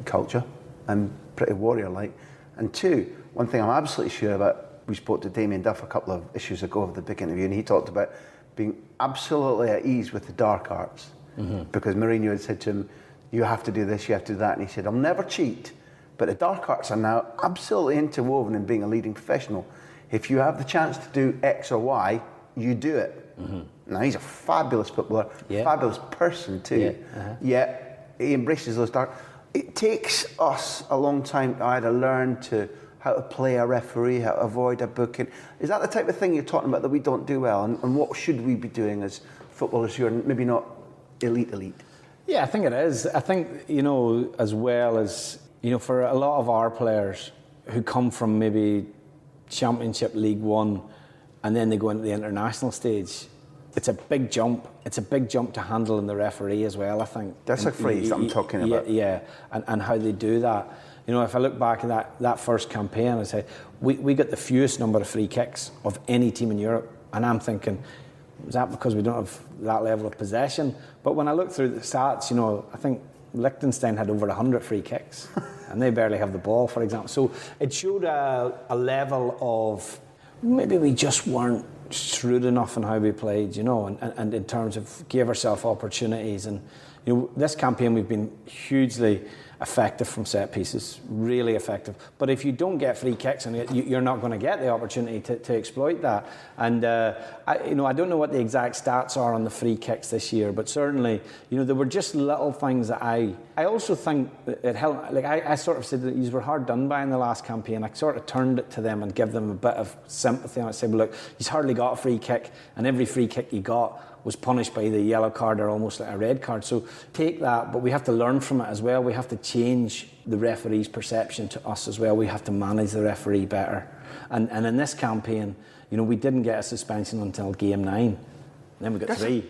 culture, and pretty warrior-like. And two, one thing I'm absolutely sure about, we spoke to Damien Duff a couple of issues ago of the big interview, and he talked about being absolutely at ease with the dark arts. Because Mourinho had said to him, you have to do this, you have to do that, and he said, I'll never cheat, but the dark arts are now absolutely interwoven in being a leading professional. If you have the chance to do X or Y, you do it. Now, he's a fabulous footballer, fabulous person too, yet he embraces those dark. It takes us a long time to either learn how to play a referee, how to avoid a booking. Is that the type of thing you're talking about that we don't do well? And what should we be doing as footballers who are maybe not elite? Yeah, I think it is. I think, as well as, for a lot of our players who come from maybe Championship, League One, and then they go into the international stage, it's a big jump. It's a big jump to handle in the referee as well, I think. That's a phrase that I'm talking about. Yeah, and how they do that. If I look back at that first campaign, I say we got the fewest number of free kicks of any team in Europe, and I'm thinking, is that because we don't have that level of possession? But when I look through the stats, I think Liechtenstein had over 100 free kicks, and they barely have the ball, for example. So it showed a level of maybe we just weren't shrewd enough in how we played, and in terms of gave ourselves opportunities. And this campaign we've been hugely effective from set pieces, really effective. But if you don't get free kicks, and you're not going to get the opportunity to exploit that. And I don't know what the exact stats are on the free kicks this year, but certainly, there were just little things that I also think it helped. Like I sort of said that these were hard done by in the last campaign. I sort of turned it to them and give them a bit of sympathy. And I said, well, look, he's hardly got a free kick, and every free kick he got was punished by the yellow card or almost like a red card. So take that, but we have to learn from it as well. We have to change the referee's perception to us as well. We have to manage the referee better. And in this campaign, we didn't get a suspension until game 9. Then we got 3.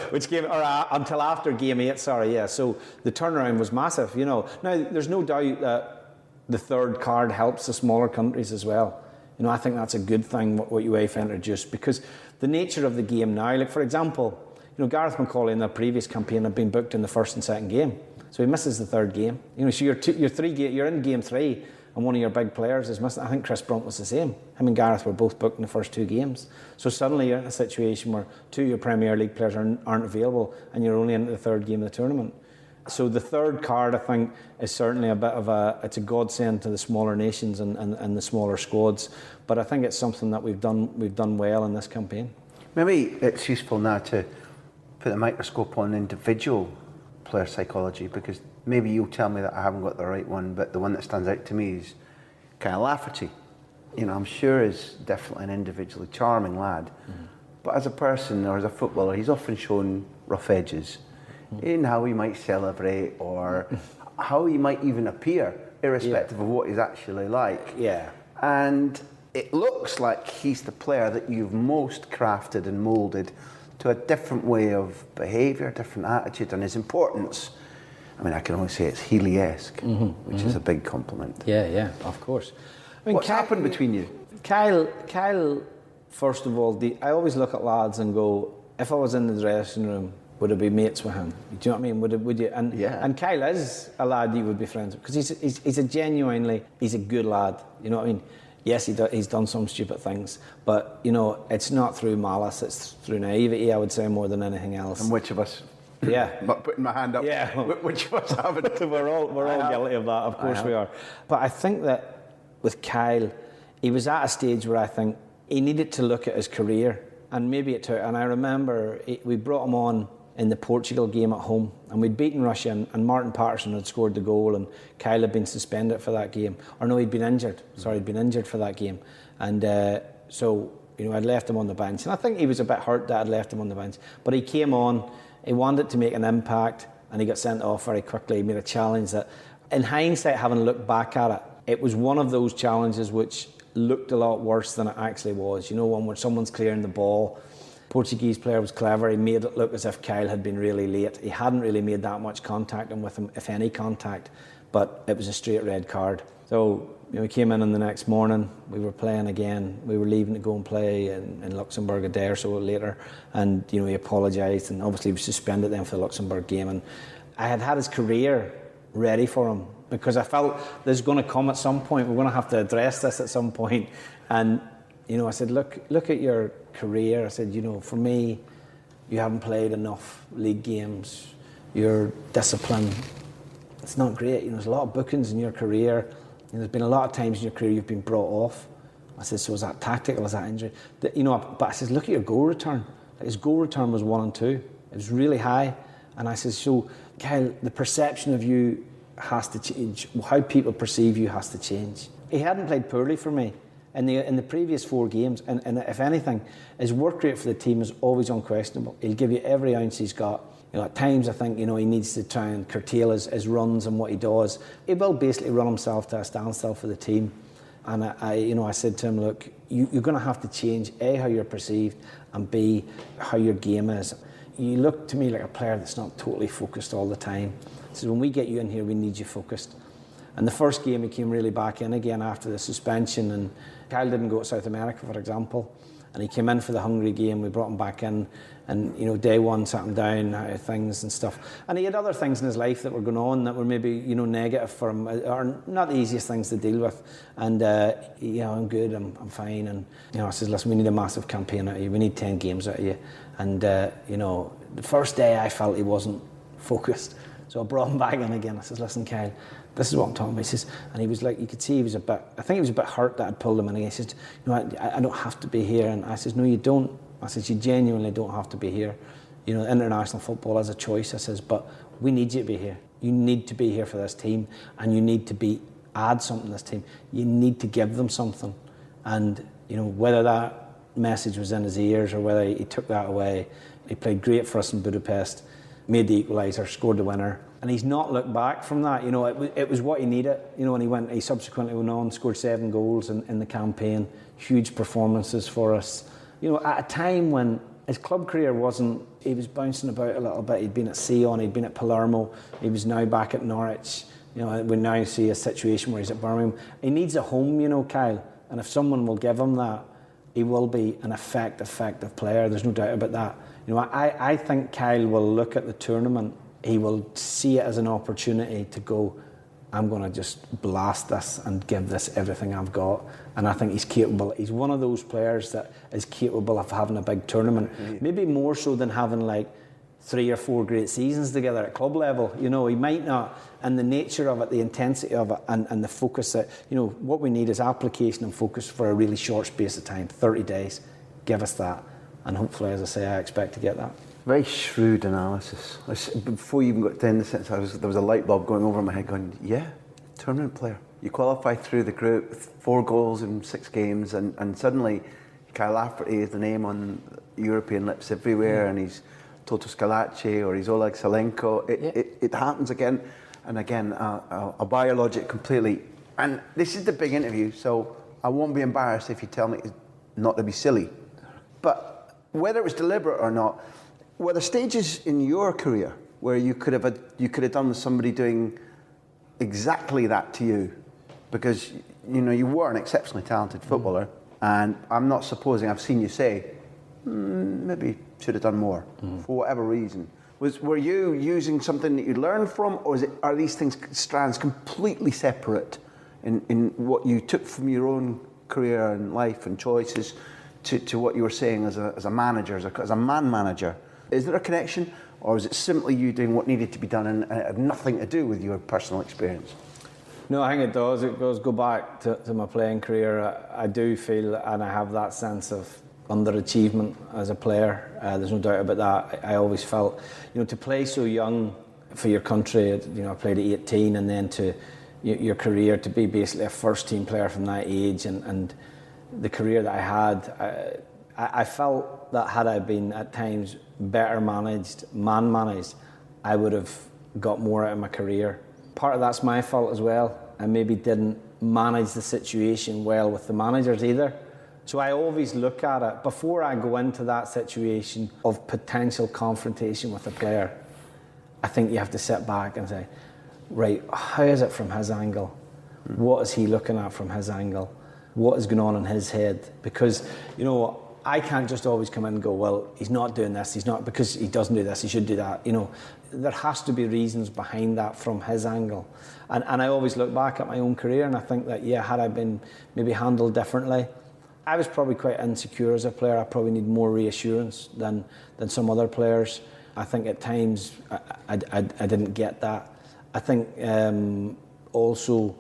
Which game, or until after game 8, sorry, yeah. So the turnaround was massive, Now, there's no doubt that the third card helps the smaller countries as well. I think that's a good thing, what UEFA introduced, because the nature of the game now, like for example, Gareth McCauley in the previous campaign had been booked in the first and second game, so he misses the third game. So you're in game 3, and one of your big players is missing. I think Chris Brunt was the same. Him and Gareth were both booked in the first 2 games. So suddenly you're in a situation where 2 of your Premier League players aren't available, and you're only into the third game of the tournament. So the third card, I think, is certainly a bit of it's a godsend to the smaller nations and the smaller squads. But I think it's something that we've done well in this campaign. Maybe it's useful now to put a microscope on individual player psychology, because maybe you'll tell me that I haven't got the right one, but the one that stands out to me is Kyle Lafferty. I'm sure is definitely an individually charming lad, but as a person or as a footballer, he's often shown rough edges in how he might celebrate or how he might even appear, irrespective of what he's actually like. Yeah. And it looks like he's the player that you've most crafted and moulded to a different way of behaviour, different attitude, and his importance. I mean, I can only say it's Healy-esque, which is a big compliment. Yeah, of course. What's happened between you? Kyle, first of all, I always look at lads and go, if I was in the dressing room, would I be mates with him? Do you know what I mean? Would you? And Kyle is a lad you would be friends with, because he's a good lad. You know what I mean? Yes, he's done some stupid things, but it's not through malice; it's through naivety, I would say, more than anything else. And which of us? Yeah, but putting my hand up. Yeah, which of us haven't? we're all guilty of that. Of course we are. But I think that with Kyle, he was at a stage where I think he needed to look at his career, and maybe it took. And I remember we brought him on in the Portugal game at home, and we'd beaten Russia, and Martin Patterson had scored the goal, and Kyle had been suspended for that game. Or no, he'd been injured. Sorry, he'd been injured for that game. And so I'd left him on the bench, and I think he was a bit hurt that I'd left him on the bench. But he came on, he wanted to make an impact, and he got sent off very quickly. He made a challenge that, in hindsight, having looked back at it, it was one of those challenges which looked a lot worse than it actually was. One where someone's clearing the ball. Portuguese player was clever. He made it look as if Kyle had been really late. He hadn't really made that much contact with him, if any contact, but it was a straight red card. So we came in the next morning. We were playing again. We were leaving to go and play in Luxembourg a day or so later, and he apologised, and obviously he was suspended then for the Luxembourg game. And I had his career ready for him, because I felt there's going to come at some point. We're going to have to address this at some point. And I said, look at your career. I said, for me, you haven't played enough league games. Your discipline, it's not great. There's a lot of bookings in your career. There's been a lot of times in your career you've been brought off. I said, so is that tactical? Is that injury? But I said, look at your goal return. His goal return was 1 and 2. It was really high. And I said, so Kyle, the perception of you has to change. How people perceive you has to change. He hadn't played poorly for me in the previous 4 games, and if anything, his work rate for the team is always unquestionable. He'll give you every ounce he's got. At times I think he needs to try and curtail his runs and what he does. He will basically run himself to a standstill for the team. And I said to him, look, you're going to have to change A, how you're perceived, and B, how your game is. You look to me like a player that's not totally focused all the time. So when we get you in here, we need you focused. And the first game, he came really back in again after the suspension, and Kyle didn't go to South America, for example, and he came in for the Hungary game. We brought him back in, and day one sat him down, things and stuff. And he had other things in his life that were going on that were maybe negative for him, or not the easiest things to deal with. And I'm good, I'm fine. And I said, listen, we need a massive campaign out of you. We need 10 games out of you. And the first day I felt he wasn't focused, so I brought him back in again. I said, listen, Kyle, this is what I'm talking about. He says, and he was like, you could see he was I think he was a bit hurt that I'd pulled him in again. He says, I don't have to be here. And I says, no, you don't. I says, you genuinely don't have to be here. International football is a choice. I says, but we need you to be here. You need to be here for this team, and you need to add something to this team. You need to give them something. And, whether that message was in his ears or whether he took that away, he played great for us in Budapest, made the equaliser, scored the winner. And he's not looked back from that. It was what he needed. And he subsequently went on, scored 7 goals in the campaign. Huge performances for us. At a time when his club career he was bouncing about a little bit. He'd been at Sion, he'd been at Palermo, he was now back at Norwich. We now see a situation where he's at Birmingham. He needs a home, Kyle. And if someone will give him that, he will be an effective player. There's no doubt about that. I think Kyle will look at the tournament. He will see it as an opportunity to go, I'm going to just blast this and give this everything I've got. And I think he's capable. He's one of those players that is capable of having a big tournament. Maybe more so than having like 3 or 4 great seasons together at club level. He might not. And the nature of it, the intensity of it, and the focus that, what we need is application and focus for a really short space of time, 30 days. Give us that. And hopefully, as I say, I expect to get that. Very shrewd analysis. Before you even got to the end of the sentence, there was a light bulb going over my head going, yeah, tournament player. You qualify through the group, 4 goals in 6 games, and suddenly Kyle Lafferty is the name on European lips everywhere, and he's Toto Scalacci or he's Oleg Salenko. It happens again and again. I'll buy your logic completely. And this is the big interview, so I won't be embarrassed if you tell me not to be silly. But whether it was deliberate or not, were there stages in your career where you could have done with somebody doing exactly that to you? Because you were an exceptionally talented footballer, and I'm not supposing I've seen you say maybe should have done more for whatever reason. Were you using something that you learned from, or are these strands completely separate in what you took from your own career and life and choices to what you were saying as a manager, as a man manager? Is there a connection, or is it simply you doing what needed to be done and it had nothing to do with your personal experience? No, I think it does. It does go back to my playing career. I do feel, and I have that sense of underachievement as a player. There's no doubt about that. I always felt, to play so young for your country. I played at 18, and then to your career to be basically a first team player from that age, and the career that I had, I felt that had I been at times better managed, man-managed, I would have got more out of my career. Part of that's my fault as well. I maybe didn't manage the situation well with the managers either. So I always look at it, before I go into that situation of potential confrontation with a player, I think you have to sit back and say, right, how is it from his angle? What is he looking at from his angle? What is going on in his head? Because, you know, I can't just always come in and go, well, he's not doing this, he's not, because he doesn't do this, he should do that. You know, there has to be reasons behind that from his angle. And I always look back at my own career and I think that, yeah, had I been maybe handled differently, I was probably quite insecure as a player. I probably need more reassurance than some other players. I think at times I didn't get that. I think also,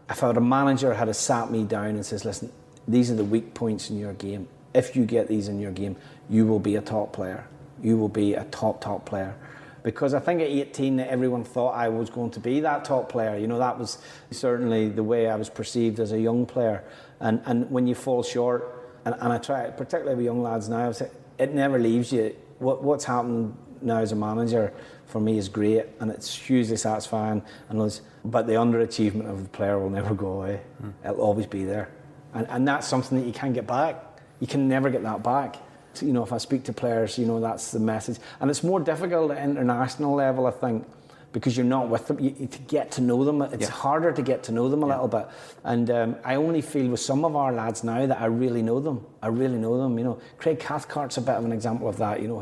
if a manager had sat me down and says, listen, these are the weak points in your game. If you get these in your game, you will be a top player. You will be a top player. Because I think at 18 everyone thought I was going to be that top player. You know, that was certainly the way I was perceived as a young player. And when you fall short, and I try, particularly with young lads now, it never leaves you. What's happened now as a manager for me is great and it's hugely satisfying. But the underachievement of the player will never go away. It'll always be there. And that's something that you can't get back. You can never get that back. You know, if I speak to players, you know, that's the message. And it's more difficult at international level, I think, because you're not with them. To get to know them, it's harder to get to know them a little bit. And I only feel with some of our lads now that I really know them. You know, Craig Cathcart's a bit of an example of that. You know,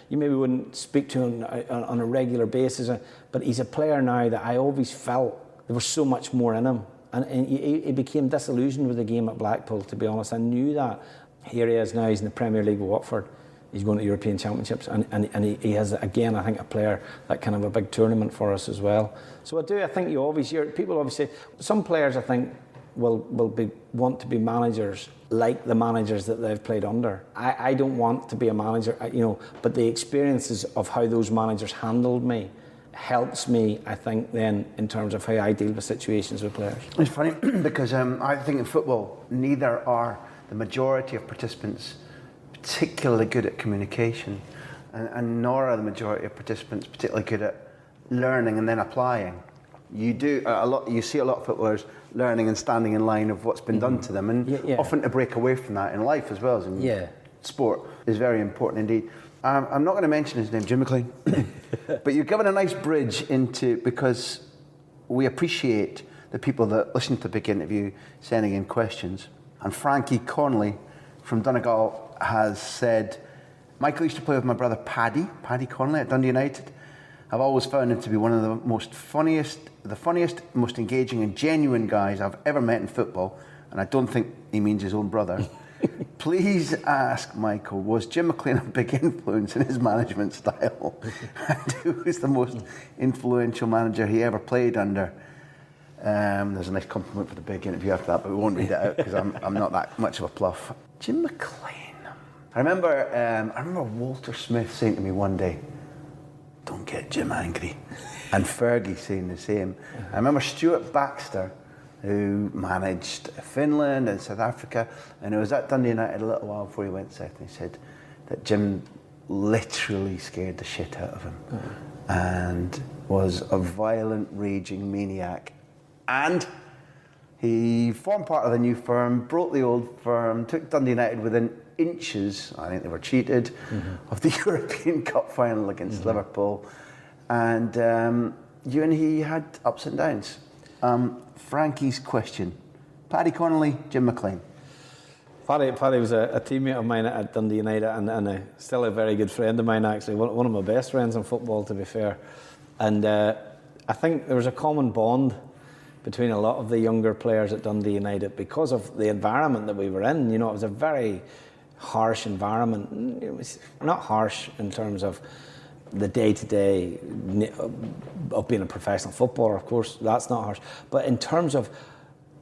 you maybe wouldn't speak to him on a regular basis, but he's a player now that I always felt there was so much more in him. And he became disillusioned with the game at Blackpool, to be honest. I knew that. Here he is now, he's in the Premier League with Watford. He's going to European Championships and he has, again, I think, a player that kind of a big tournament for us as well. So I think you always hear, people always say, some players I think will want to be managers like the managers that they've played under. I don't want to be a manager, you know, but the experiences of how those managers handled me helps me, I think, then in terms of how I deal with situations with players. It's funny because I think in football, neither are the majority of participants particularly good at communication, and nor are the majority of participants particularly good at learning and then applying. You see a lot of footballers learning and standing in line of what's been done to them, and often to break away from that in life as well as in sport is very important indeed. I'm not going to mention his name, Jim McLean, but you've given a nice bridge into, because we appreciate the people that listen to the big interview sending in questions. And Frankie Connolly from Donegal has said, Michael used to play with my brother Paddy Connolly at Dundee United. I've always found him to be one of the funniest, most engaging and genuine guys I've ever met in football. And I don't think he means his own brother. Please ask Michael, was Jim McLean a big influence in his management style? And who was the most influential manager he ever played under? There's a nice compliment for the big interview after that, but we won't read it out because I'm not that much of a pluff. Jim McLean. I remember Walter Smith saying to me one day, "Don't get Jim angry," and Fergie saying the same. I remember Stuart Baxter, who managed Finland and South Africa, and it was at Dundee United a little while before he went south, and he said that Jim literally scared the shit out of him and was a violent, raging maniac. And he formed part of the new firm, broke the old firm, took Dundee United within inches, I think they were cheated, of the European Cup final against Liverpool. And you and he had ups and downs. Frankie's question. Paddy Connolly, Jim McLean. Paddy was a teammate of mine at Dundee United and still a very good friend of mine, actually. One of my best friends in football, to be fair. And I think there was a common bond between a lot of the younger players at Dundee United because of the environment that we were in. You know, it was a very harsh environment. It was not harsh in terms of the day-to-day of being a professional footballer, of course, that's not harsh. But in terms of,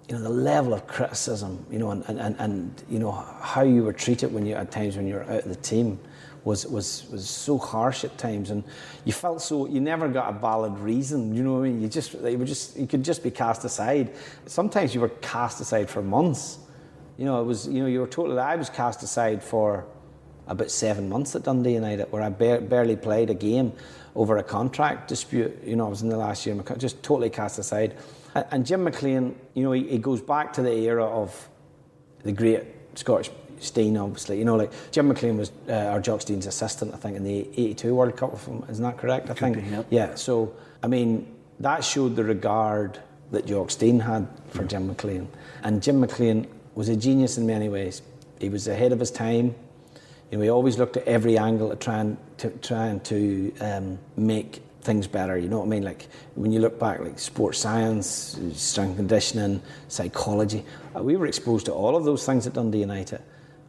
you know, the level of criticism, you know, and you know, how you were treated at times when you were out of the team was so harsh at times, and you felt so, you never got a valid reason, you know what I mean? You could just be cast aside. Sometimes you were cast aside for months You know, it was, you know, you were totally. I was cast aside for about 7 months at Dundee United, where I barely played a game over a contract dispute. You know, I was in the last year of my contract, just totally cast aside. And Jim McLean, you know, he goes back to the era of the great Scottish Steen, obviously. You know, like Jim McLean was our Jock Steen's assistant, I think, in the '82 World Cup with him. Isn't that correct? I think. Yeah. So, I mean, that showed the regard that Jock Steen had for Jim McLean. And Jim McLean was a genius in many ways. He was ahead of his time. You know, he always looked at every angle to trying to make things better. You know what I mean? Like when you look back, like sports science, strength conditioning, psychology. We were exposed to all of those things at Dundee United.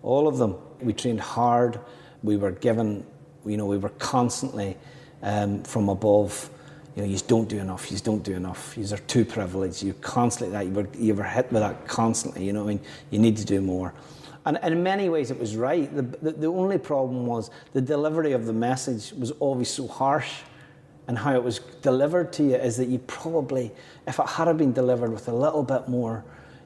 All of them. We trained hard. We were given. You know, we were constantly from above. You know, you don't do enough. You don't do enough. You are too privileged. You're constantly that. You were hit with that constantly. You know what I mean? You need to do more. And in many ways it was right. The only problem was the delivery of the message was always so harsh, and how it was delivered to you is that you probably, if it had been delivered with a little bit more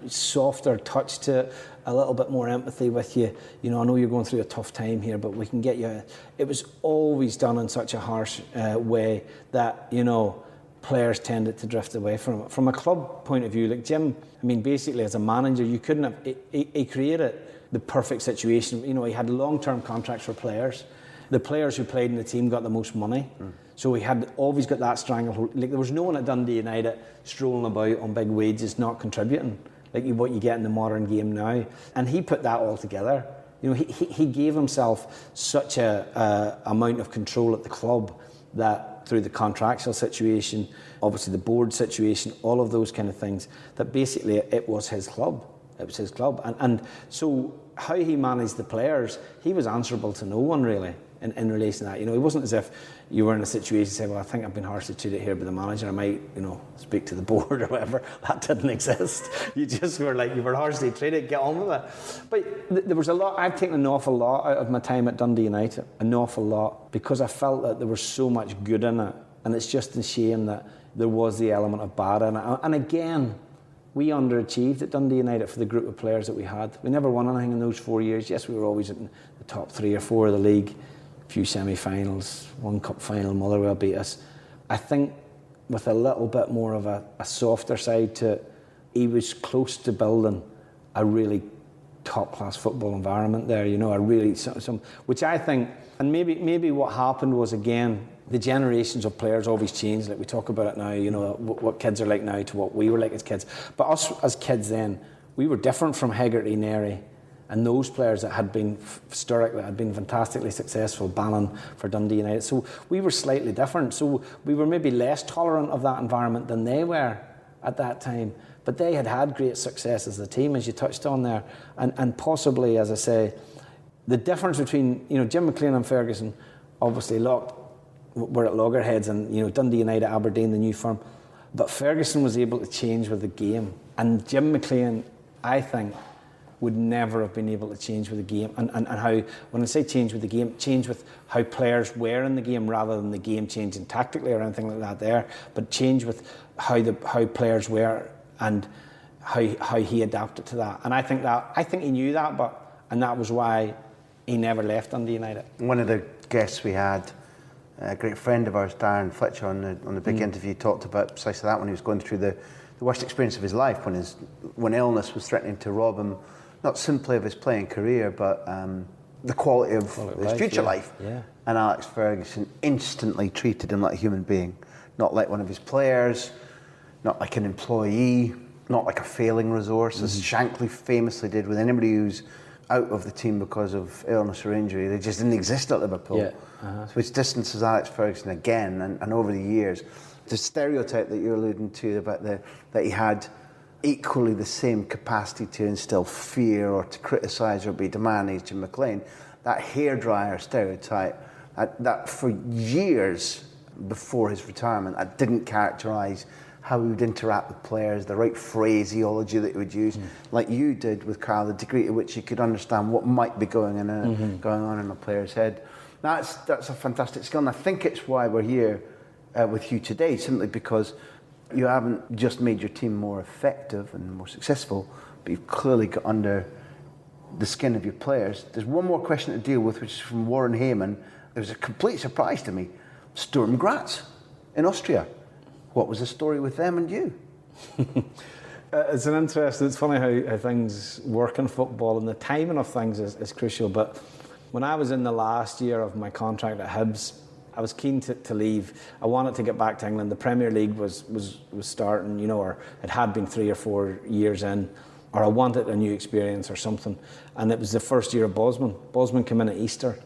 softer touch to it, a little bit more empathy with you, you know, I know you're going through a tough time here, but we can get you. It was always done in such a harsh way that, you know, players tended to drift away from it. From a club point of view, like Jim, I mean, basically as a manager, you couldn't have, he created the perfect situation. You know, he had long-term contracts for players. The players who played in the team got the most money. So he had always got that stranglehold. Like there was no one at Dundee United strolling about on big wages, not contributing, like what you get in the modern game now. And he put that all together. You know, he gave himself such a amount of control at the club that through the contractual situation, obviously the board situation, all of those kind of things, that basically it was his club. It was his club. And so how he managed the players, he was answerable to no one really in relation to that. You know, it wasn't as if you were in a situation and say, well, I think I've been harshly treated here by the manager, I might, you know, speak to the board or whatever. That didn't exist. You just were like, you were harshly treated, get on with it. But there was a lot, I've taken an awful lot out of my time at Dundee United, an awful lot, because I felt that there was so much good in it. And it's just a shame that there was the element of bad in it. And again, we underachieved at Dundee United for the group of players that we had. We never won anything in those 4 years. Yes, we were always in the top 3 or 4 of the league. A few semi-finals, one cup final, Motherwell beat us. I think with a little bit more of a softer side to it, he was close to building a really top-class football environment there, you know, a really, which I think, and maybe what happened was, again, the generations of players always change. Like we talk about it now, you know, what kids are like now to what we were like as kids. But us as kids then, we were different from Hegarty, Neri, and those players that had been Sturrock, that had been fantastically successful, Bannon for Dundee United. So we were slightly different. So we were maybe less tolerant of that environment than they were at that time. But they had great success as a team, as you touched on there. And possibly, as I say, the difference between, you know, Jim McLean and Ferguson, obviously were at loggerheads, and, you know, Dundee United, Aberdeen, the new firm. But Ferguson was able to change with the game. And Jim McLean, I think, would never have been able to change with the game. And how, when I say change with the game, change with how players were in the game rather than the game changing tactically or anything like that there, but change with how players were and how he adapted to that. And I think he knew that, and that was why he never left Dundee United. One of the guests we had, a great friend of ours, Darren Fletcher, on the big interview, talked about precisely that when he was going through the worst experience of his life, when illness was threatening to rob him, not simply of his playing career, but the quality of his future life. Yeah. And Alex Ferguson instantly treated him like a human being, not like one of his players, not like an employee, not like a failing resource, as Shankly famously did with anybody who's out of the team because of illness or injury. They just didn't exist at Liverpool. Yeah. Which distances Alex Ferguson again, and over the years, the stereotype that you're alluding to about that he had equally the same capacity to instill fear or to criticise or be demanding as Jim McLean, that hairdryer stereotype, that for years before his retirement, that didn't characterise how he would interact with players, the right phraseology that he would use, like you did with Carl, the degree to which you could understand what might be going on in a player's head. That's a fantastic skill, and I think it's why we're here with you today, simply because you haven't just made your team more effective and more successful, but you've clearly got under the skin of your players. There's one more question to deal with, which is from Warren Heyman. It was a complete surprise to me. Sturm Graz in Austria. What was the story with them and you? It's funny how things work in football, and the timing of things is crucial. But when I was in the last year of my contract at Hibs, I was keen to leave. I wanted to get back to England. The Premier League was starting, or it had been 3 or 4 years in, or I wanted a new experience or something. And it was the first year of Bosman. Bosman came in at Easter,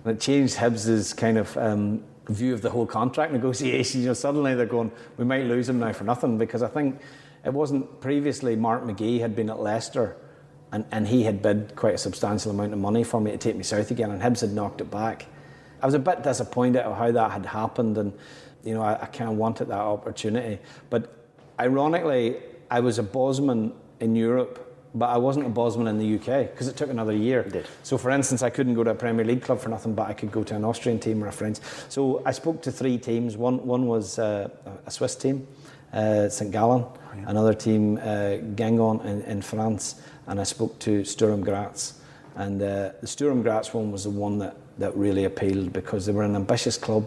and it changed Hibs' kind of view of the whole contract negotiation. Suddenly they're going, we might lose him now for nothing, because I think it wasn't previously. Mark McGee had been at Leicester, and he had bid quite a substantial amount of money for me to take me south again, and Hibs had knocked it back. I was a bit disappointed at how that had happened, and I kind of wanted that opportunity. But ironically, I was a Bosman in Europe, but I wasn't a Bosman in the UK, because it took another year. It did. So for instance, I couldn't go to a Premier League club for nothing, but I could go to an Austrian team or a French. So I spoke to 3 teams. One was a Swiss team, St. Gallen, another team, Guingamp in France, and I spoke to Sturm Graz. And the Sturm Graz one was the one that really appealed, because they were an ambitious club.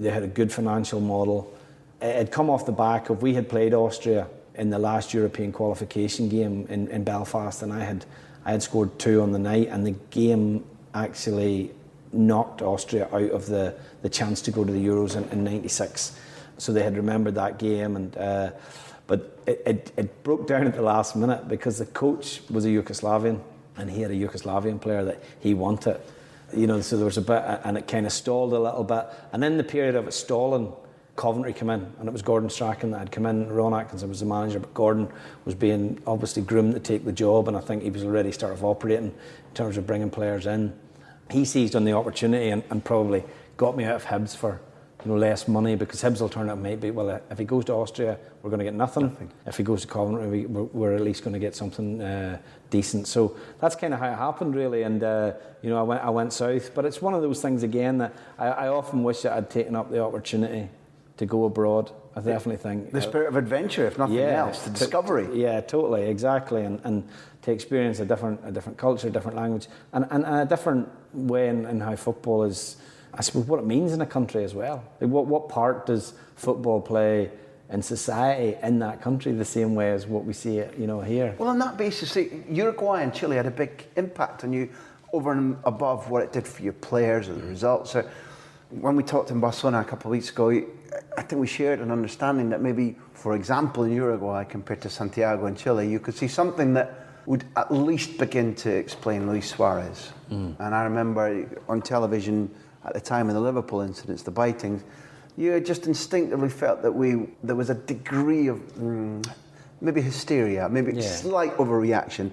They had a good financial model. It had come off the back of, we had played Austria in the last European qualification game in Belfast, and I had scored 2 on the night, and the game actually knocked Austria out of the chance to go to the Euros in '96. So they had remembered that game, and but it broke down at the last minute, because the coach was a Yugoslavian, and he had a Yugoslavian player that he wanted. So there was a bit, and it kind of stalled a little bit. And in the period of it stalling, Coventry came in, and it was Gordon Strachan that had come in. Ron Atkinson was the manager, but Gordon was being obviously groomed to take the job, and I think he was already started operating in terms of bringing players in. He seized on the opportunity and probably got me out of Hibs for less money, because Hibs' alternative might be, well, if he goes to Austria, we're going to get nothing. If he goes to Coventry, we're at least going to get something decent. So that's kind of how it happened, really. And I went south, but it's one of those things again that I often wish that I'd taken up the opportunity to go abroad. I definitely think the spirit of adventure, if nothing else, the discovery. Yeah, totally, exactly, and to experience a different culture, a different language, and a different way in how football is. I suppose what it means in a country as well. What part does football play in society in that country, the same way as what we see it, here? Well, on that basis, Uruguay and Chile had a big impact on you, over and above what it did for your players or the results. So when we talked in Barcelona a couple of weeks ago, I think we shared an understanding that maybe, for example, in Uruguay compared to Santiago in Chile, you could see something that would at least begin to explain Luis Suarez. And I remember on television at the time of the Liverpool incidents, the bitings, you just instinctively felt that there was a degree of maybe hysteria, maybe slight overreaction,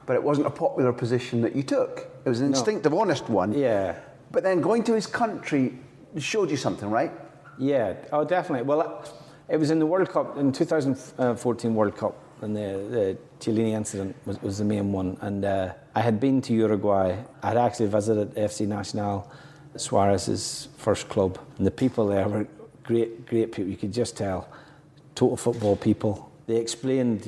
but it wasn't a popular position that you took. It was an instinctive, honest one. Yeah. But then going to his country showed you something, right? Yeah, oh, definitely. Well, it was in the World Cup, in 2014 World Cup, and the Chiellini incident was the main one. And I had been to Uruguay. I had actually visited FC Nacional, Suarez's first club, and the people there were great people. You could just tell, total football people. They explained,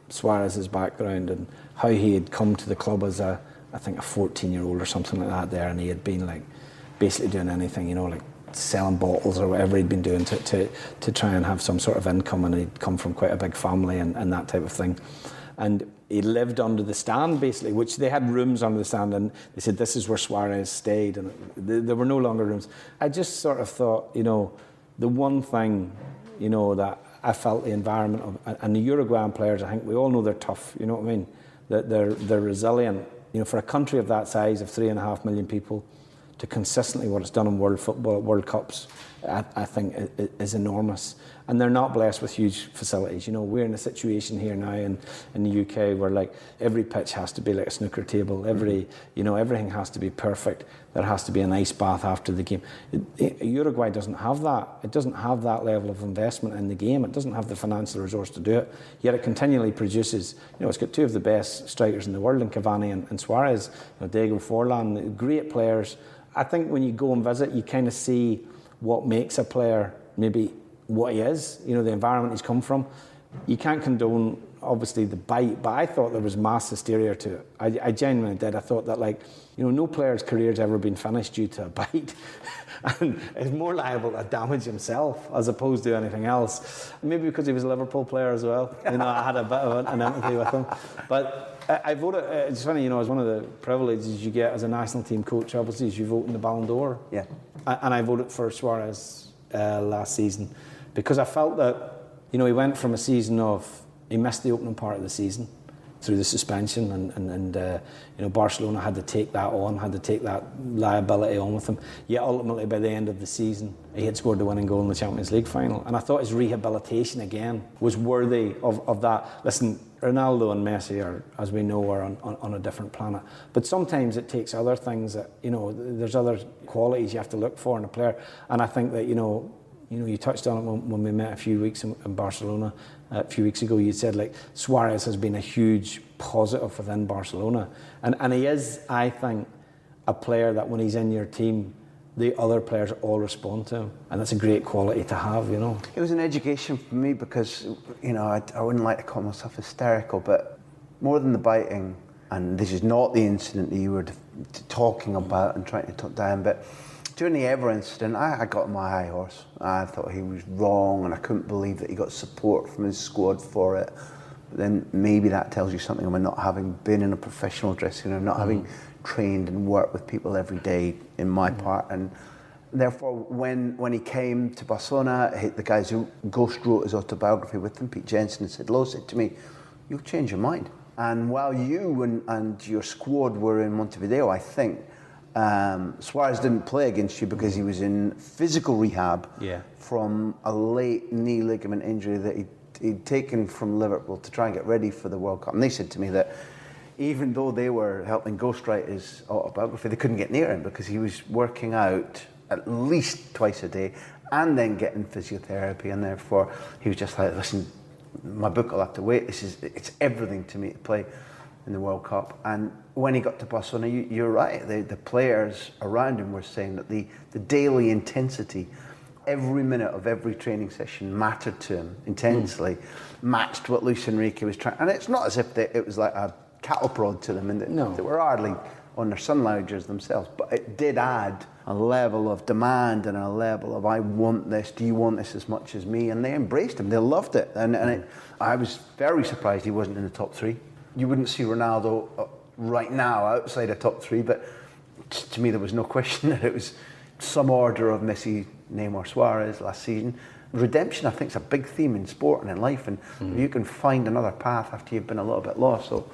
Suarez's background and how he had come to the club as I think a 14-year-old or something like that there, and he had been basically doing anything, like selling bottles or whatever he'd been doing to try and have some sort of income, and he'd come from quite a big family and that type of thing. And he lived under the stand, basically, which they had rooms under the stand, and they said this is where Suarez stayed, and there were no longer rooms. I just sort of thought, the one thing, that I felt the environment of, and the Uruguayan players, I think we all know they're tough, you know what I mean? That they're resilient. For a country of that size, of 3.5 million people, to consistently what it's done in world football at World Cups, I think is enormous. And they're not blessed with huge facilities. We're in a situation here now in the UK where every pitch has to be like a snooker table. Everything has to be perfect. There has to be an ice bath after the game. Uruguay doesn't have that. It doesn't have that level of investment in the game. It doesn't have the financial resource to do it. Yet it continually produces. It's got 2 of the best strikers in the world in Cavani and Suarez. Diego Forlan, great players. I think when you go and visit, you kind of see what makes a player maybe what he is, the environment he's come from. You can't condone obviously the bite, but I thought there was mass hysteria to it. I genuinely did. I thought that, like, you know, no player's career's ever been finished due to a bite. And is more liable to damage himself as opposed to anything else. Maybe because he was a Liverpool player as well. You know, I had a bit of an empathy with him. But I voted, it's funny, you know, it's one of the privileges you get as a national team coach, obviously, is you vote in the Ballon d'Or. Yeah. And I voted for Suarez last season because I felt that, you know, he went from a season of, he missed the opening part of the season through the suspension, and you know, Barcelona had to take that on, had to take that liability on with him. Yet ultimately, by the end of the season, he had scored the winning goal in the Champions League final, and I thought his rehabilitation again was worthy of that. Listen, Ronaldo and Messi are, as we know, are on a different planet. But sometimes it takes other things that, you know, there's other qualities you have to look for in a player, and I think that, you know, you touched on it when we met a few weeks in Barcelona. A few weeks ago, you said, like, Suarez has been a huge positive within Barcelona. And he is, I think, a player that when he's in your team, the other players all respond to him. And that's a great quality to have, you know. It was an education for me because, you know, I wouldn't like to call myself hysterical, but more than the biting, and this is not the incident that you were talking about and trying to talk down, but during the Ever incident, I got my high horse. I thought he was wrong, and I couldn't believe that he got support from his squad for it. But then maybe that tells you something about not having been in a professional dressing room, not having trained and worked with people every day in my part. And therefore, when he came to Barcelona, the guys who ghost wrote his autobiography with him, Pete Jensen and Sid Lowe, said to me, "You'll change your mind." And while you and your squad were in Montevideo, I think, Suarez didn't play against you because he was in physical rehab from a late knee ligament injury that he'd taken from Liverpool to try and get ready for the World Cup. And they said to me that even though they were helping ghostwrite his autobiography, they couldn't get near him because he was working out at least twice a day and then getting physiotherapy, and therefore he was just like, listen, my book will have to wait. It's everything to me to play in the World Cup. And when he got to Barcelona, you're right, the players around him were saying that the daily intensity, every minute of every training session mattered to him intensely, matched what Luis Enrique was trying. And it's not as if it was like a cattle prod to them, and they were hardly on their sun loungers themselves, but it did add a level of demand and a level of, I want this, do you want this as much as me? And they embraced him, they loved it. I was very surprised he wasn't in the top three. You wouldn't see Ronaldo right now outside the top three, but to me there was no question that it was some order of Messi, Neymar, Suarez last season. Redemption, I think, is a big theme in sport and in life, and you can find another path after you've been a little bit lost. So,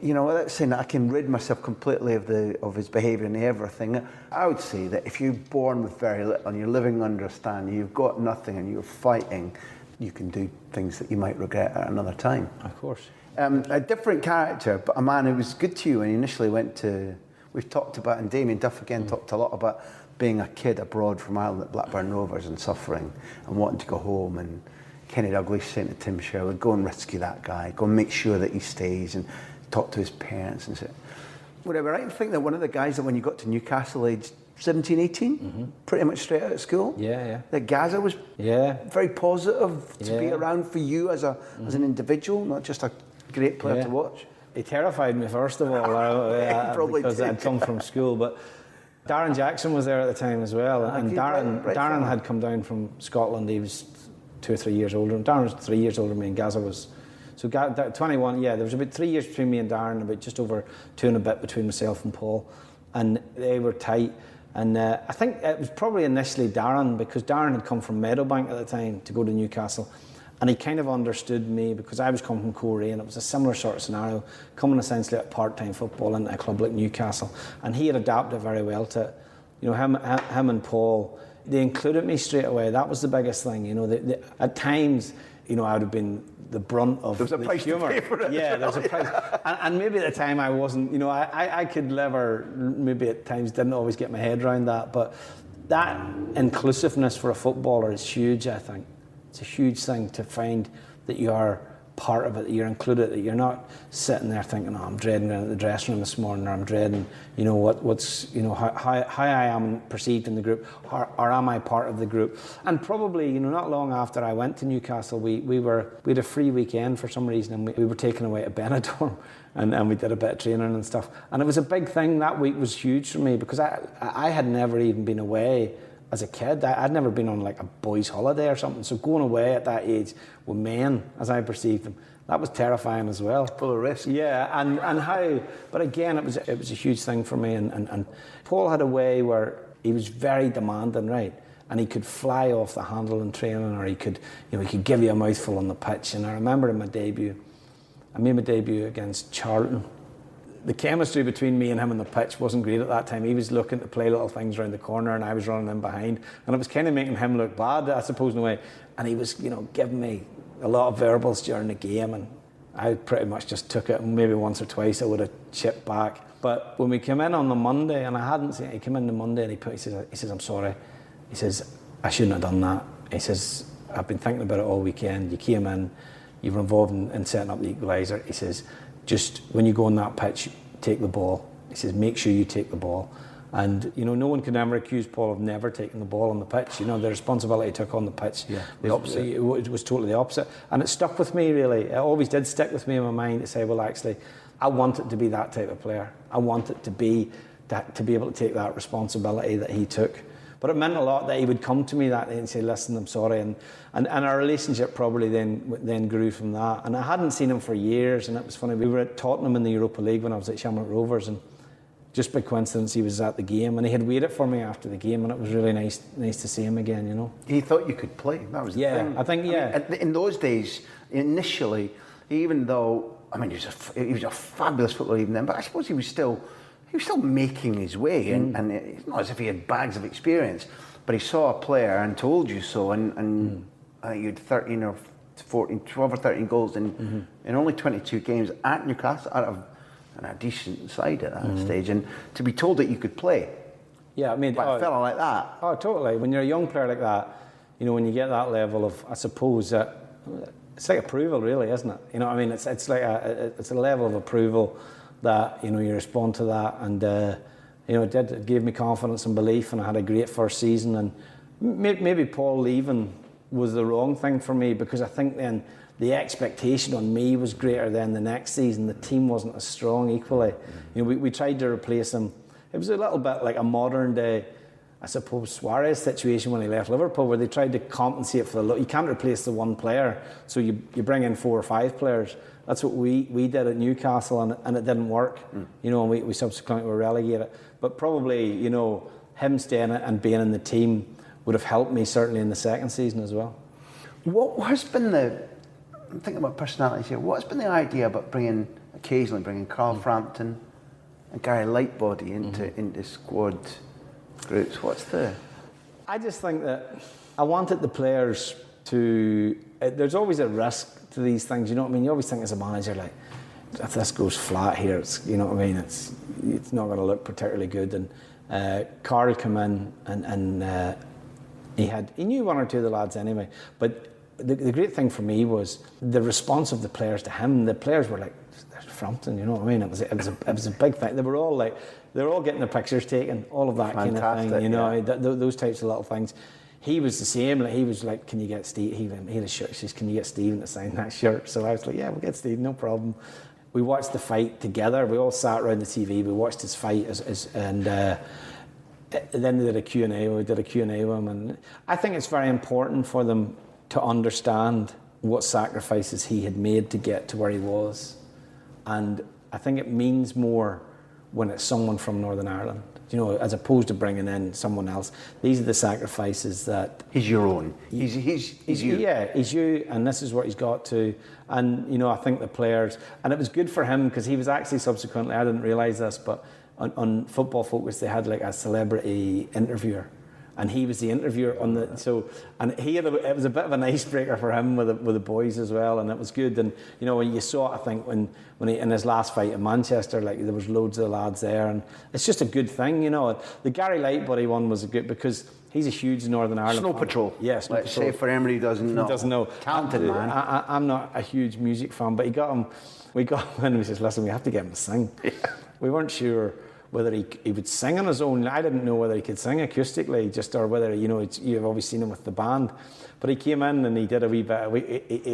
you know, without saying that I can rid myself completely of his behaviour and everything, I would say that if you're born with very little and you're living under a stand, you've got nothing and you're fighting, you can do things that you might regret at another time. Of course. A different character, but a man who was good to you when he initially went to, we've talked about, and Damien Duff again talked a lot about being a kid abroad from Ireland at Blackburn Rovers and suffering and wanting to go home, and Kenny Douglas saying to Tim Sherwood, go and rescue that guy, go and make sure that he stays, and talk to his parents and say, would I be right to think that one of the guys that when you got to Newcastle aged 17, 18, pretty much straight out of school, that Gaza was very positive to be around for you as an individual, not just a great player to watch? He terrified me, first of all, because I'd come from school, but Darren Jackson was there at the time as well, and Darren had come down from Scotland. He was 2 or 3 years older, and Darren was 3 years older than me, and Gaza was, so 21, there was about 3 years between me and Darren, about just over 2 and a bit between myself and Paul, and they were tight. And I think it was probably initially Darren, because Darren had come from Meadowbank at the time to go to Newcastle, and he kind of understood me because I was coming from Korea, and it was a similar sort of scenario, coming essentially at part-time football into a club like Newcastle, and he had adapted very well to it. You know, him and Paul, they included me straight away. That was the biggest thing. You know, at times, you know, I would have been the brunt of the humour. There's a price. And maybe at the time I wasn't, you know, I could never, maybe at times didn't always get my head around that, but that inclusiveness for a footballer is huge, I think. It's a huge thing to find that you are part of it, that you're included, that you're not sitting there thinking, oh, I'm dreading going to the dressing room this morning, or I'm dreading, you know, what's, you know, how I am perceived in the group, or am I part of the group? And probably, you know, not long after I went to Newcastle, we had a free weekend for some reason, and we were taken away to Benidorm, and we did a bit of training and stuff. And it was a big thing. That week was huge for me, because I had never even been away as a kid. I'd never been on like a boys' holiday or something. So going away at that age with men, as I perceived them, that was terrifying as well. Full of risk. Yeah, and how. But again, it was a huge thing for me. And Paul had a way where he was very demanding, right? And he could fly off the handle in training, or he could give you a mouthful on the pitch. And I remember in my debut, I made my debut against Charlton. The chemistry between me and him on the pitch wasn't great at that time. He was looking to play little things around the corner, and I was running in behind, and it was kind of making him look bad, I suppose, in a way. And he was, you know, giving me a lot of verbals during the game, and I pretty much just took it. And maybe once or twice I would have chipped back. But when we came in on the Monday, and I hadn't seen it, he came in the Monday and he says, I'm sorry. He says, I shouldn't have done that. He says, I've been thinking about it all weekend. You came in, you were involved in setting up the equaliser. He says, just when you go on that pitch, take the ball. He says, make sure you take the ball. And, you know, no one can ever accuse Paul of never taking the ball on the pitch. You know, the responsibility he took on the pitch, the opposite. It was totally the opposite. And it stuck with me, really. It always did stick with me in my mind to say, well, actually, I want it to be that type of player. I want it to be able to take that responsibility that he took. But it meant a lot that he would come to me that day and say, listen, I'm sorry. And our relationship probably then grew from that. And I hadn't seen him for years, and it was funny. We were at Tottenham in the Europa League when I was at Shamrock Rovers, and just by coincidence he was at the game, and he had waited for me after the game, and it was really nice to see him again, you know. He thought you could play. That was the thing. I think, yeah. I mean, in those days, initially, even though, I mean, he was a fabulous footballer even then, but I suppose he was still making his way, and it's not as if he had bags of experience, but he saw a player and told you so, and I think you had 13 or 14, 12 or 13 goals in only 22 games at Newcastle, out of a decent side at that stage, and to be told that you could play, yeah, I mean, by a fella like that. Oh, totally. When you're a young player like that, you know, when you get that level of, I suppose, it's like approval, really, isn't it? You know what I mean? It's like it's a level of approval that, you know, you respond to that, and you know, it gave me confidence and belief, and I had a great first season. And maybe Paul leaving was the wrong thing for me, because I think then the expectation on me was greater than the next season. The team wasn't as strong equally. You know, we tried to replace him. It was a little bit like a modern day, I suppose, Suarez situation when he left Liverpool, where they tried to compensate for you can't replace the one player, so you bring in 4 or 5 players. That's what we did at Newcastle, and it didn't work. You know, and we subsequently were relegated. But probably, you know, him staying and being in the team would have helped me certainly in the second season as well. What has been I'm thinking about personalities here, what's been the idea about occasionally bringing Carl Frampton and Gary Lightbody into squad groups? I just think that I wanted the players to... There's always a risk to these things, you know what I mean? You always think as a manager, like, if this goes flat here, it's, you know what I mean, it's not going to look particularly good. And Carl came in, and he knew 1 or 2 of the lads anyway, but the great thing for me was the response of the players to him. The players were like, there's Frampton, you know what I mean? It was a big thing. They were all getting their pictures taken, all of that kind of thing, you know, those types of little things. He was the same. Like, he was like, can you get Steve? He had a shirt. He says, can you get Stephen to sign that shirt? So I was like, yeah, we'll get Steve, no problem. We watched the fight together. We all sat around the TV. We watched his fight, and then they did a Q&A. We did a Q&A with him, and I think it's very important for them to understand what sacrifices he had made to get to where he was, and I think it means more when it's someone from Northern Ireland, you know, as opposed to bringing in someone else. These are the sacrifices that... He's your own. He's you. Yeah, he's you, and this is what he's got to. And, you know, I think the players... And it was good for him, because he was actually subsequently, I didn't realise this, but on Football Focus, they had like a celebrity interviewer. And he was the interviewer on the it was a bit of an icebreaker for him with the boys as well, and it was good. And you know, when you saw it, I think when he in his last fight in Manchester, like there was loads of lads there, and it's just a good thing, you know. The Gary Lightbody one was good because he's a huge Northern Ireland Snow fan. Patrol. Yeah, Snow Let's Patrol. say for anybody who doesn't know. Doesn't know. Talented man. I'm not a huge music fan, but we got him and we says, listen, we have to get him to sing. Yeah. We weren't sure whether he would sing on his own. I didn't know whether he could sing acoustically, or whether, you know, you've always seen him with the band. But he came in and he did a wee bit.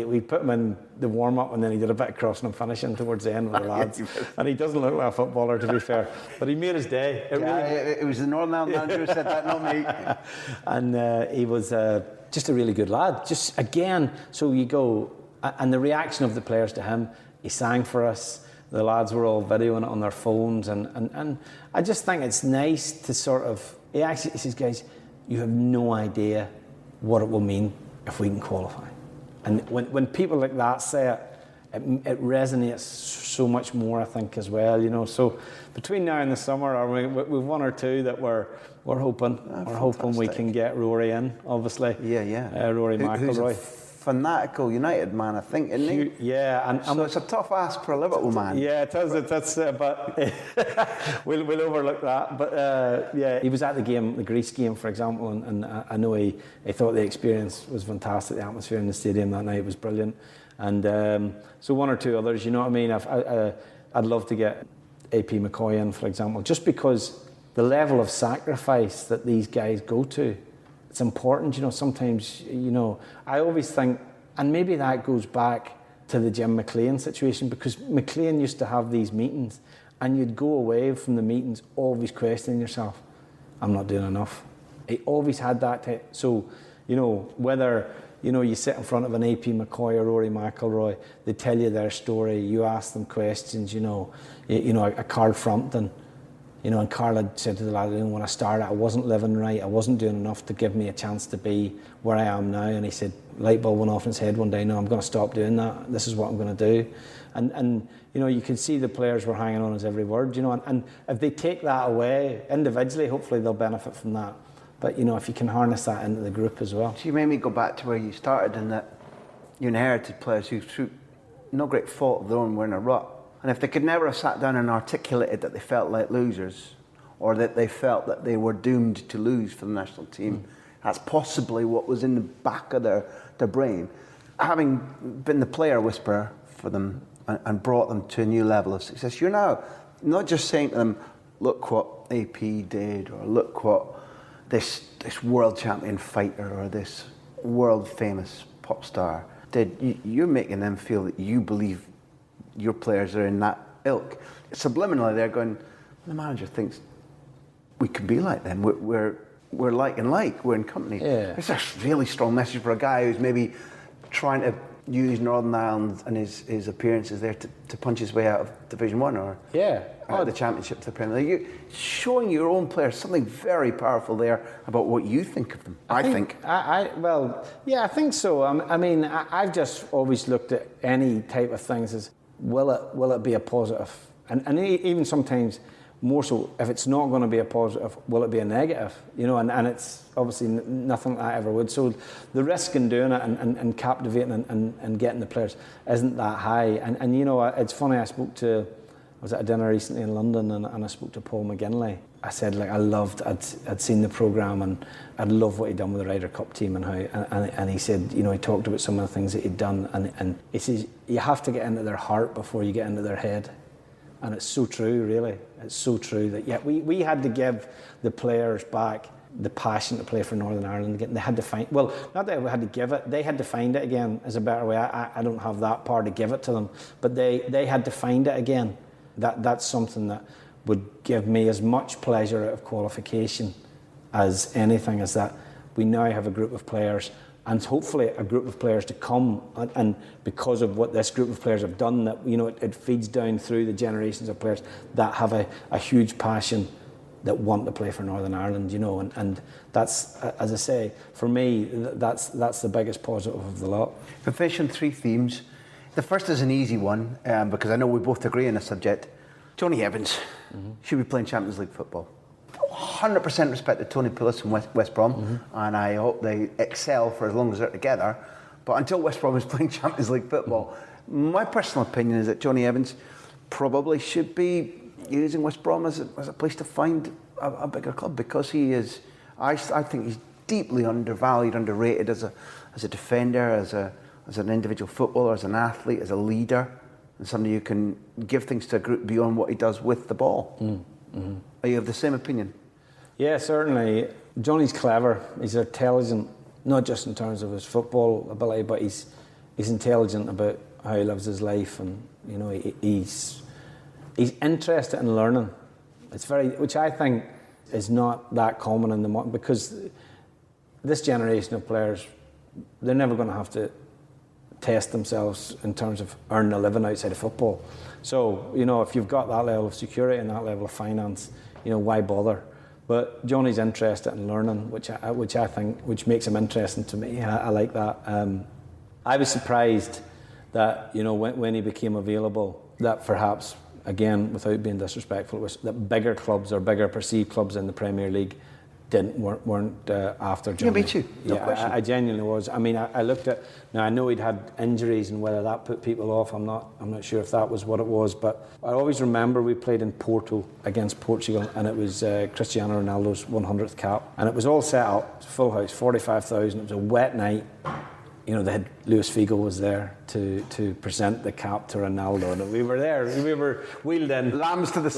We put him in the warm up, and then he did a bit of crossing and finishing towards the end with the lads. And he doesn't look like a footballer, to be fair, but he made his day. It was the Northern Ireland manager who said that, not me. And he was just a really good lad. Just again, so you go, and the reaction of the players to him. He sang for us. The lads were all videoing it on their phones, and I just think it's nice to sort of. He says, guys, you have no idea what it will mean if we can qualify. And when people like that say it resonates so much more, I think, as well. You know, so between now and the summer, we've one or two that we're hoping. We're hoping we can get Rory in, obviously. Yeah. Rory McIlroy. Fanatical United man, I think, isn't he? Yeah, and so it's a tough ask for a Liverpool man. Yeah, it is. But we'll overlook that. But yeah, he was at the Greece game, for example, and I know he thought the experience was fantastic. The atmosphere in the stadium that night was brilliant, and so one or two others. You know what I mean? I'd love to get AP McCoy in, for example, just because the level of sacrifice that these guys go to. It's important, you know. Sometimes, you know, I always think, and maybe that goes back to the Jim McLean situation, because McLean used to have these meetings, and you'd go away from the meetings always questioning yourself, I'm not doing enough. He always had that. So, you know, whether, you know, you sit in front of an AP McCoy or Rory McIlroy, they tell you their story, you ask them questions, you know, a Carl Frampton. You know, and Carl had said to the lad, when I started, I wasn't living right, I wasn't doing enough to give me a chance to be where I am now. And he said, light bulb went off in his head one day, no, I'm going to stop doing that. This is what I'm going to do. And you know, you can see the players were hanging on his every word, you know, and if they take that away individually, hopefully they'll benefit from that. But, you know, if you can harness that into the group as well. So you made me go back to where you started, in that you inherited players who, through no great fault of their own, were in a rut. And if they could never have sat down and articulated that they felt like losers, or that they felt that they were doomed to lose for the national team, that's possibly what was in the back of their brain. Having been the player whisperer for them and brought them to a new level of success, you're now not just saying to them, look what AP did, or look what this world champion fighter or this world famous pop star did. You're making them feel that you believe your players are in that ilk. Subliminally, they're going, the manager thinks we can be like them. We're like and like. We're in company. Yeah. It's a really strong message for a guy who's maybe trying to use Northern Ireland and his appearances there to punch his way out of Division 1 or out of the Championship to the Premier League. You're showing your own players something very powerful there about what you think of them. I think. I think so. I mean, I've just always looked at any type of things as, will it be a positive? And even sometimes more so, if it's not going to be a positive, will it be a negative? You know, and it's obviously nothing that I ever would. So the risk in doing it and captivating and getting the players isn't that high. And you know, it's funny, I was at a dinner recently in London, and I spoke to Paul McGinley. I said, like, I'd seen the programme, and I'd love what he'd done with the Ryder Cup team and how, and he said, you know, he talked about some of the things that he'd done, and he says, you have to get into their heart before you get into their head. And it's so true, really. It's so true that we had to give the players back the passion to play for Northern Ireland again. They had to find, well, not that we had to give it, they had to find it again is a better way. I don't have that power to give it to them, but they had to find it again. That's something that would give me as much pleasure out of qualification as anything, is that we now have a group of players, and hopefully a group of players to come, and because of what this group of players have done, that, you know, it feeds down through the generations of players that have a huge passion, that want to play for Northern Ireland, you know, and that's, as I say, for me, that's the biggest positive of the lot. We're finishing 3 themes. The first is an easy one, because I know we both agree on the subject. Johnny Evans should be playing Champions League football. 100% respected Tony Pulis from West Brom, and I hope they excel for as long as they're together. But until West Brom is playing Champions League football, my personal opinion is that Johnny Evans probably should be using West Brom as a place to find a bigger club, because he is. I think he's deeply undervalued, underrated as a defender, as an individual footballer, as an athlete, as a leader, and somebody who can give things to a group beyond what he does with the ball. Are you of the same opinion? Yeah, certainly. Johnny's clever. He's intelligent, not just in terms of his football ability, but he's intelligent about how he lives his life, and you know he's interested in learning. It's which I think is not that common in the market, because this generation of players, they're never going to have to test themselves in terms of earning a living outside of football. So, you know, if you've got that level of security and that level of finance, you know, why bother? But Johnny's interested in learning, which I think makes him interesting to me. I like that. I was surprised that, you know, when he became available, that perhaps, again, without being disrespectful, was that bigger clubs or bigger perceived clubs in the Premier League weren't after Johnny. Yeah, me too. No question. I genuinely was. I mean, I looked at. Now I know he'd had injuries, and whether that put people off, I'm not sure if that was what it was. But I always remember we played in Porto against Portugal, and it was Cristiano Ronaldo's 100th cap, and it was all set up, full house, 45,000. It was a wet night. You know, they had Luis Figo was there to present the cap to Ronaldo, and we were there. We were wheeled in, Lambs to the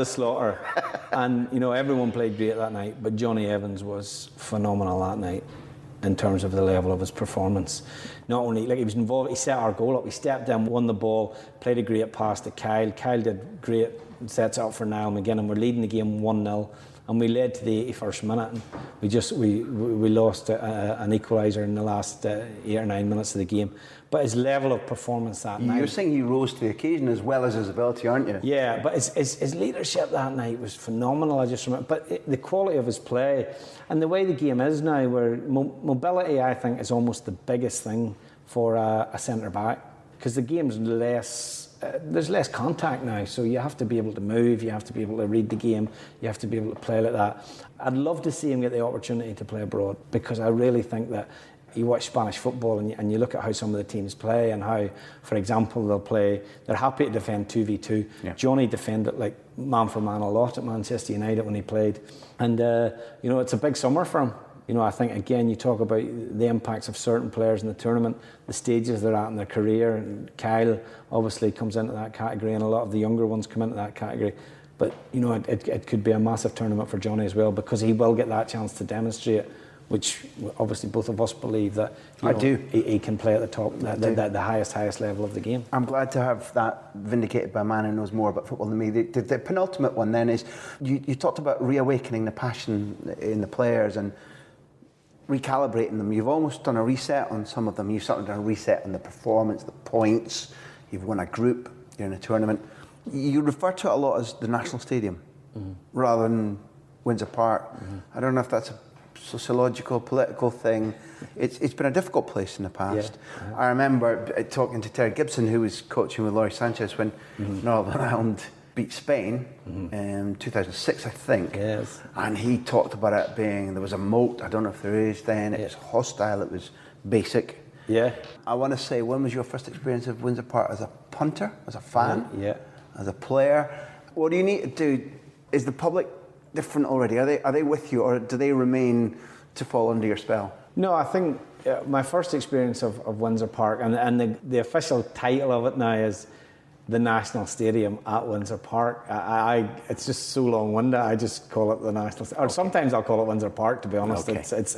slaughter. And you know, everyone played great that night, but Johnny Evans was phenomenal that night in terms of the level of his performance. Not only he was involved, he set our goal up. He stepped in, won the ball, played a great pass to Kyle. Kyle did great, sets it up for Niall McGinn, and we're leading the game 1-0. And we led to the 81st minute, and we lost an equaliser in the last 8 or 9 minutes of the game. But his level of performance that night... You're saying he rose to the occasion as well as his ability, aren't you? Yeah, but his leadership that night was phenomenal, I just remember. But the quality of his play and the way the game is now, where mobility, I think, is almost the biggest thing for a centre-back, because the game's less... there's less contact now, so you have to be able to move, you have to be able to read the game, you have to be able to play like that. I'd love to see him get the opportunity to play abroad, because I really think that you watch Spanish football and you look at how some of the teams play, and how, for example, they're happy to defend 2v2. Yeah. Johnny defended like man for man a lot at Manchester United when he played, and you know, it's a big summer for him. You know, I think, again, you talk about the impacts of certain players in the tournament, the stages they're at in their career, and Kyle obviously comes into that category, and a lot of the younger ones come into that category. But, you know, it could be a massive tournament for Johnny as well, because he will get that chance to demonstrate, which obviously both of us believe that he can play at the top, the highest level of the game. I'm glad to have that vindicated by a man who knows more about football than me. The penultimate one then is, you talked about reawakening the passion in the players and recalibrating them. You've almost done a reset on some of them. You've certainly done a reset on the performance, the points. You've won a group, you're in a tournament. You refer to it a lot as the National Stadium rather than Windsor Park. I don't know if that's a sociological, political thing. It's been a difficult place in the past. Yeah. I remember talking to Terry Gibson, who was coaching with Laurie Sanchez when Northern Ireland beat Spain in 2006, I think. Yes. And he talked about it being, there was a moat, I don't know if there is then, it was hostile, it was basic. Yeah. I want to say, when was your first experience of Windsor Park as a punter, as a fan, as a player? What do you need to do? Is the public different already? Are they with you, or do they remain to fall under your spell? No, I think my first experience of Windsor Park, and the official title of it now is the National Stadium at Windsor Park. It's just so long-winded. I just call it the National Stadium. Or sometimes I'll call it Windsor Park, to be honest. Okay. It's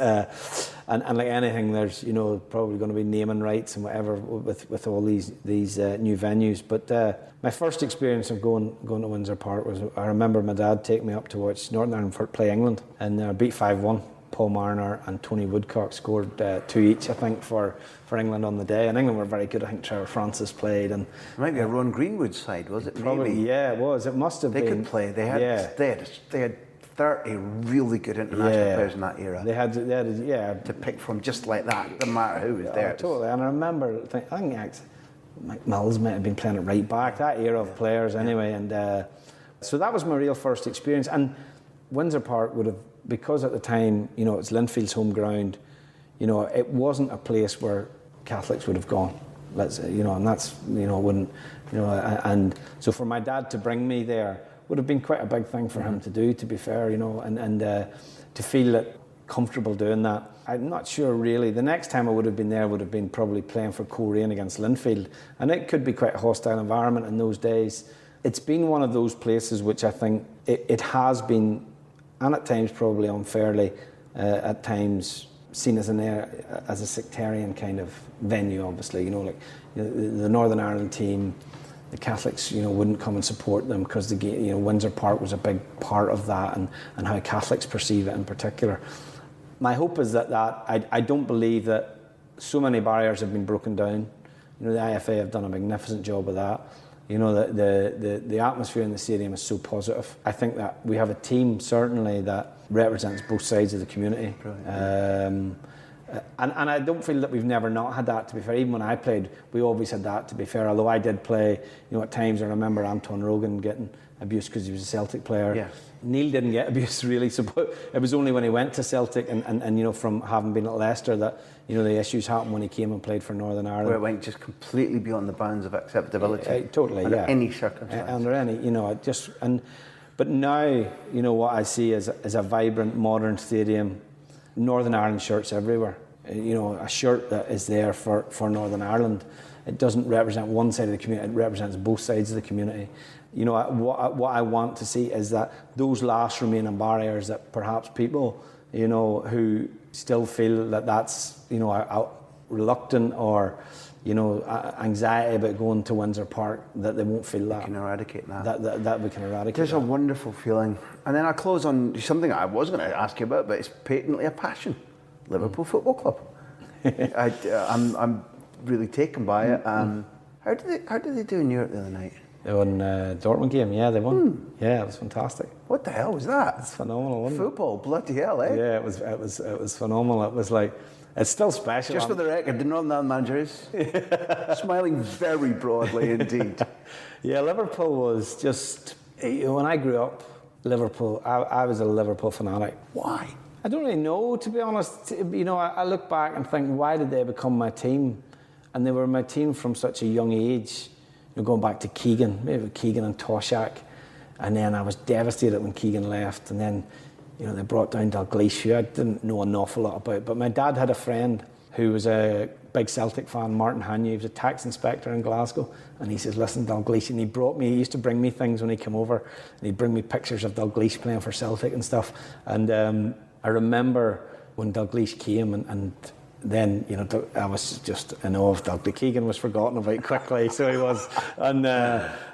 and like anything, there's, you know, probably going to be naming rights and whatever with all these new venues. But my first experience of going to Windsor Park was, I remember my dad taking me up to watch Northern Ireland play England, and beat 5-1. Paul Marner and Tony Woodcock scored 2 each, I think, for England on the day. And England were very good. I think Trevor Francis played. And it might be a Ron Greenwood side, was it? Probably, maybe. Yeah, it was. It must have been. They could play. They had 30 really good international players in that era. They had to pick from just like that, no matter who was there. Totally. And I remember, I think actually, Mike Mills might have been playing at right back, that era of players anyway. And so that was my real first experience. And Windsor Park would have, because at the time, you know, it's Linfield's home ground, you know, it wasn't a place where Catholics would have gone. You know, and that's, you know, wouldn't, you know, and so for my dad to bring me there would have been quite a big thing for him to do, to be fair, you know, and to feel that comfortable doing that. I'm not sure really. The next time I would have been there would have been probably playing for Coleraine against Linfield, and it could be quite a hostile environment in those days. It's been one of those places which I think it has been, and at times probably unfairly, at times seen as a sectarian kind of venue. Obviously, you know, like, you know, the Northern Ireland team, the Catholics, you know, wouldn't come and support them because the game, you know, Windsor Park was a big part of that, and how Catholics perceive it in particular. My hope is that I don't believe that so many barriers have been broken down. You know, the IFA have done a magnificent job of that. You know, the atmosphere in the stadium is so positive. I think that we have a team certainly that represents both sides of the community. And I don't feel that we've never not had that, to be fair. Even when I played, we always had that, to be fair. Although I did play, you know, at times I remember Anton Rogan getting abuse because he was a Celtic player. Yeah. NEILL didn't get abuse really, so it was only when he went to Celtic and you know, from having been at Leicester that, you know, the issues happened when he came and played for Northern Ireland. Where it went just completely beyond the bounds of acceptability. Totally, under yeah. any circumstance. Under any, you know, but now, you know, what I see is a vibrant, modern stadium, Northern Ireland shirts everywhere. You know, a shirt that is there for Northern Ireland. It doesn't represent one side of the community, it represents both sides of the community. You know, what I want to see is that those last remaining barriers that perhaps people, you know, who still feel that that's, you know, reluctant or, you know, anxiety about going to Windsor Park, that they won't feel that. We can eradicate that. That we can eradicate. There's a wonderful feeling. And then I close on something I was going to ask you about, but it's patently a passion. Liverpool Football Club. I'm really taken by it. How did they do in Europe the other night? They won Dortmund game, yeah, they won. Yeah, it was fantastic. What the hell was that? It's phenomenal, wasn't Football, bloody hell, eh? Yeah, it was phenomenal. It was like, it's still special. Just for the record, the Northern Ireland manager is smiling very broadly indeed. Yeah, Liverpool was just, you know, when I grew up, Liverpool, I was a Liverpool fanatic. Why? I don't really know, to be honest. You know, I look back and think, why did they become my team? And they were my team from such a young age. You know, going back to Keegan, maybe Keegan and Toshak. And then I was devastated when Keegan left. And then, you know, they brought down Dalglish, who I didn't know an awful lot about. But my dad had a friend who was a big Celtic fan, Martin Hanyu. He was a tax inspector in Glasgow. And he says, listen, Dalglish. And he used to bring me things when he came over. And he'd bring me pictures of Dalglish playing for Celtic and stuff. And I remember when Dalglish came and then, you know, I was just in awe of Dalglish. Keegan was forgotten about quickly, so he was. And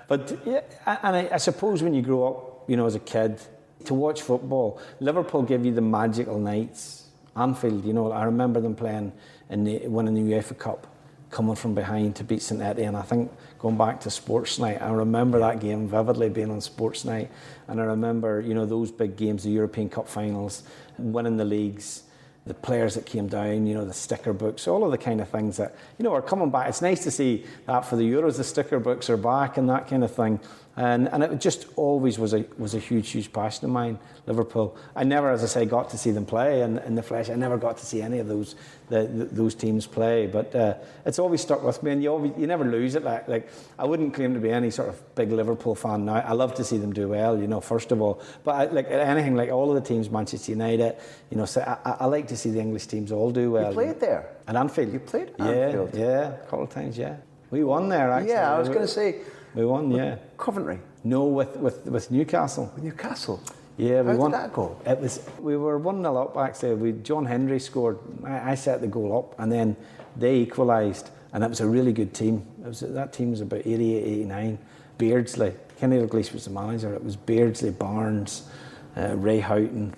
but yeah, and I suppose when you grow up, you know, as a kid, to watch football, Liverpool give you the magical nights. Anfield, you know, I remember them playing winning the UEFA Cup, coming from behind to beat St Etienne. I think going back to Sports Night, I remember that game vividly being on Sports Night, and I remember, you know, those big games, the European Cup finals, winning the leagues, the players that came down, you know, the sticker books, all of the kind of things that, you know, are coming back. It's nice to see that for the Euros, the sticker books are back and that kind of thing. And it just always was a huge passion of mine, Liverpool. I never, as I say, got to see them play in the flesh. I never got to see any of those teams play. But it's always stuck with me, and you never lose it. Like I wouldn't claim to be any sort of big Liverpool fan now. I love to see them do well, you know, first of all. But like anything, like all of the teams, Manchester United, you know, so I like to see the English teams all do well. You played there? At Anfield. You played at Anfield? Yeah, a couple of times, yeah. We won there, actually. Yeah, I was going to say... We won, yeah. Coventry? No, with Newcastle. With Newcastle? Yeah, we won. How did that go? We were 1-0 up, actually. John Hendry scored. I set the goal up, and then they equalised, and it was a really good team. That team was about 88, 89. Beardsley. Kenny Dalglish was the manager. It was Beardsley, Barnes, Ray Houghton,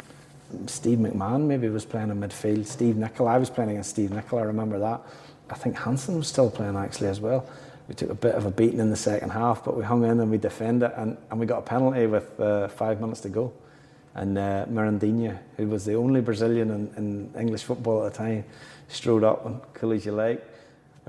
Steve McMahon maybe was playing in midfield. Steve Nicol. I was playing against Steve Nicol, I remember that. I think Hansen was still playing, actually, as well. We took a bit of a beating in the second half, but we hung in and we defended it, and we got a penalty with 5 minutes to go. And Mirandinha, who was the only Brazilian in English football at the time, strode up and cool as you like.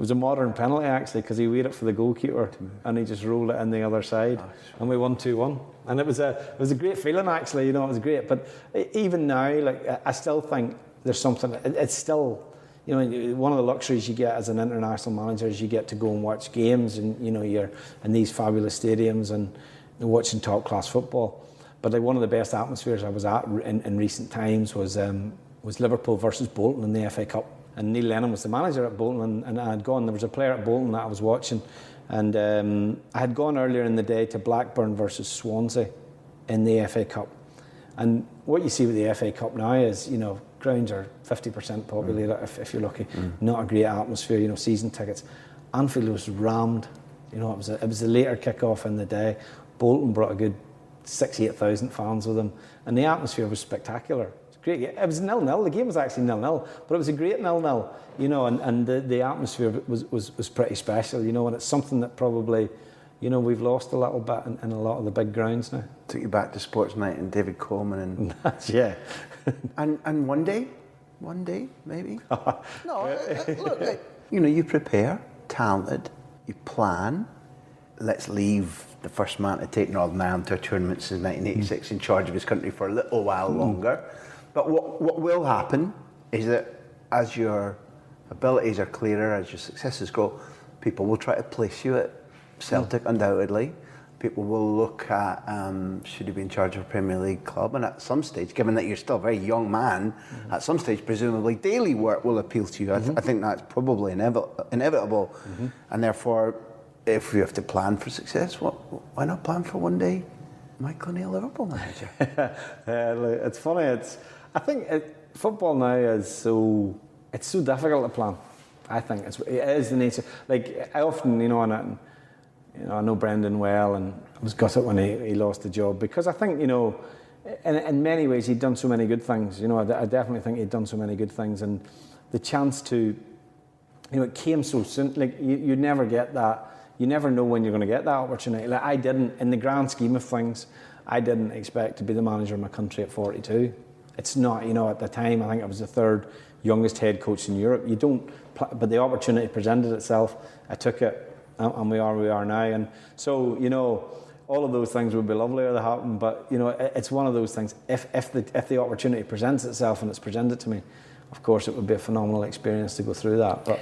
was a modern penalty actually, because he waited for the goalkeeper and he just rolled it in the other side, and we won 2-1. And it was a great feeling actually. You know, it was great. But even now, like, I still think there's something. It's still, you know, one of the luxuries you get as an international manager is you get to go and watch games, and you know, you're in these fabulous stadiums and watching top class football. But like, one of the best atmospheres I was at in recent times was Liverpool versus Bolton in the FA Cup. And Neil Lennon was the manager at Bolton, and I had gone. There was a player at Bolton that I was watching, and I had gone earlier in the day to Blackburn versus Swansea in the FA Cup. And what you see with the FA Cup now is, you know, grounds are 50% populated if you're lucky. Not a great atmosphere, you know, season tickets. Anfield was rammed. You know, it was a later kick-off in the day. Bolton brought a good 6,000-8,000 fans with them, and the atmosphere was spectacular. It was great. It was 0-0. The game was actually 0-0, but it was a great 0-0. You know, and the atmosphere was pretty special. You know, and it's something that probably, you know, we've lost a little bit in a lot of the big grounds now. Took you back to Sports Night and David Coleman and yeah. and one day maybe. No, look, you know, you prepare, talented, you plan. Let's leave the first man to take Northern Ireland to a tournament since 1986 in charge of his country for a little while longer. But what will happen is that as your abilities are clearer, as your successes grow, people will try to place you at Celtic, undoubtedly. People will look at, should he be in charge of a Premier League club? And at some stage, given that you're still a very young man, at some stage, presumably, daily work will appeal to you. I think that's probably inevitable. And therefore, if we have to plan for success, why not plan for one day Michael O'Neill, Liverpool manager? It's funny. I think football now is so difficult to plan. I think it is the nature. Like, I often, you know, I know Brendan well, and I was gutted when he lost the job, because I think, you know, in many ways he'd done so many good things. You know, I definitely think he'd done so many good things, and the chance to, you know, it came so soon. Like, you never get that. You never know when you're going to get that opportunity. Like, I didn't, in the grand scheme of things, I didn't expect to be the manager of my country at 42. It's not, you know, at the time, I think I was the third youngest head coach in Europe. You don't, but the opportunity presented itself. I took it, and we are where we are now. And so, you know, all of those things would be lovely if they happened. But, you know, it's one of those things. If the opportunity presents itself and it's presented to me, of course, it would be a phenomenal experience to go through that. But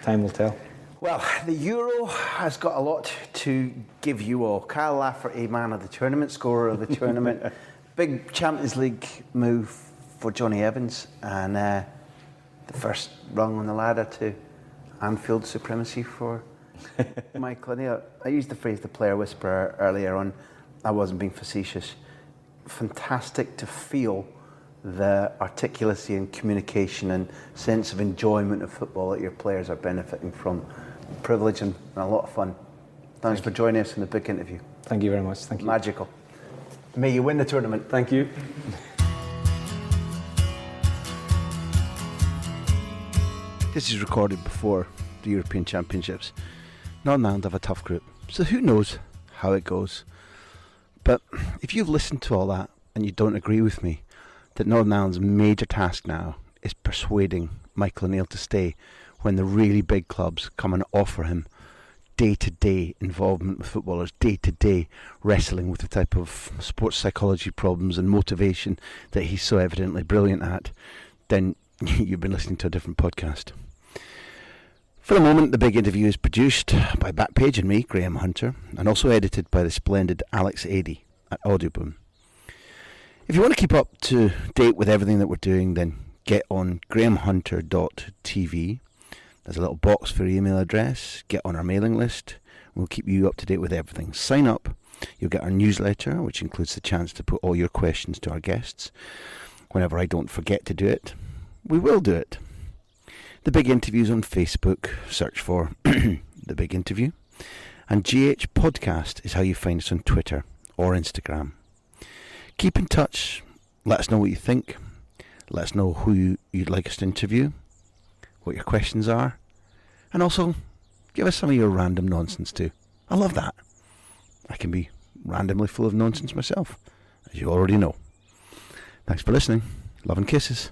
time will tell. Well, the Euro has got a lot to give you all. Kyle Lafferty, man of the tournament, scorer of the tournament. Big Champions League move for Johnny Evans, and the first rung on the ladder to Anfield supremacy for Michael O'Neill. I used the phrase the player whisperer earlier on. I wasn't being facetious. Fantastic to feel the articulacy and communication and sense of enjoyment of football that your players are benefiting from. Privilege and a lot of fun. Thanks for joining us in the big interview. Thank you very much. Thank you. Magical. May you win the tournament. Thank you. This is recorded before the European Championships. Northern Ireland have a tough group, so who knows how it goes. But if you've listened to all that and you don't agree with me, that Northern Ireland's major task now is persuading Michael O'Neill to stay when the really big clubs come and offer him day-to-day involvement with footballers, day-to-day wrestling with the type of sports psychology problems and motivation that he's so evidently brilliant at, then you've been listening to a different podcast. For the moment, the big interview is produced by Backpage and me, Graham Hunter, and also edited by the splendid Alex Adey at Audioboom. If you want to keep up to date with everything that we're doing, then get on grahamhunter.tv. There's a little box for your email address. Get on our mailing list. We'll keep you up to date with everything. Sign up. You'll get our newsletter, which includes the chance to put all your questions to our guests. Whenever I don't forget to do it, we will do it. The Big Interview's on Facebook. Search for The Big Interview. And GH Podcast is how you find us on Twitter or Instagram. Keep in touch. Let us know what you think. Let us know who you'd like us to interview, what your questions are, and also give us some of your random nonsense too. I love that. I can be randomly full of nonsense myself, as you already know. Thanks for listening. Love and kisses.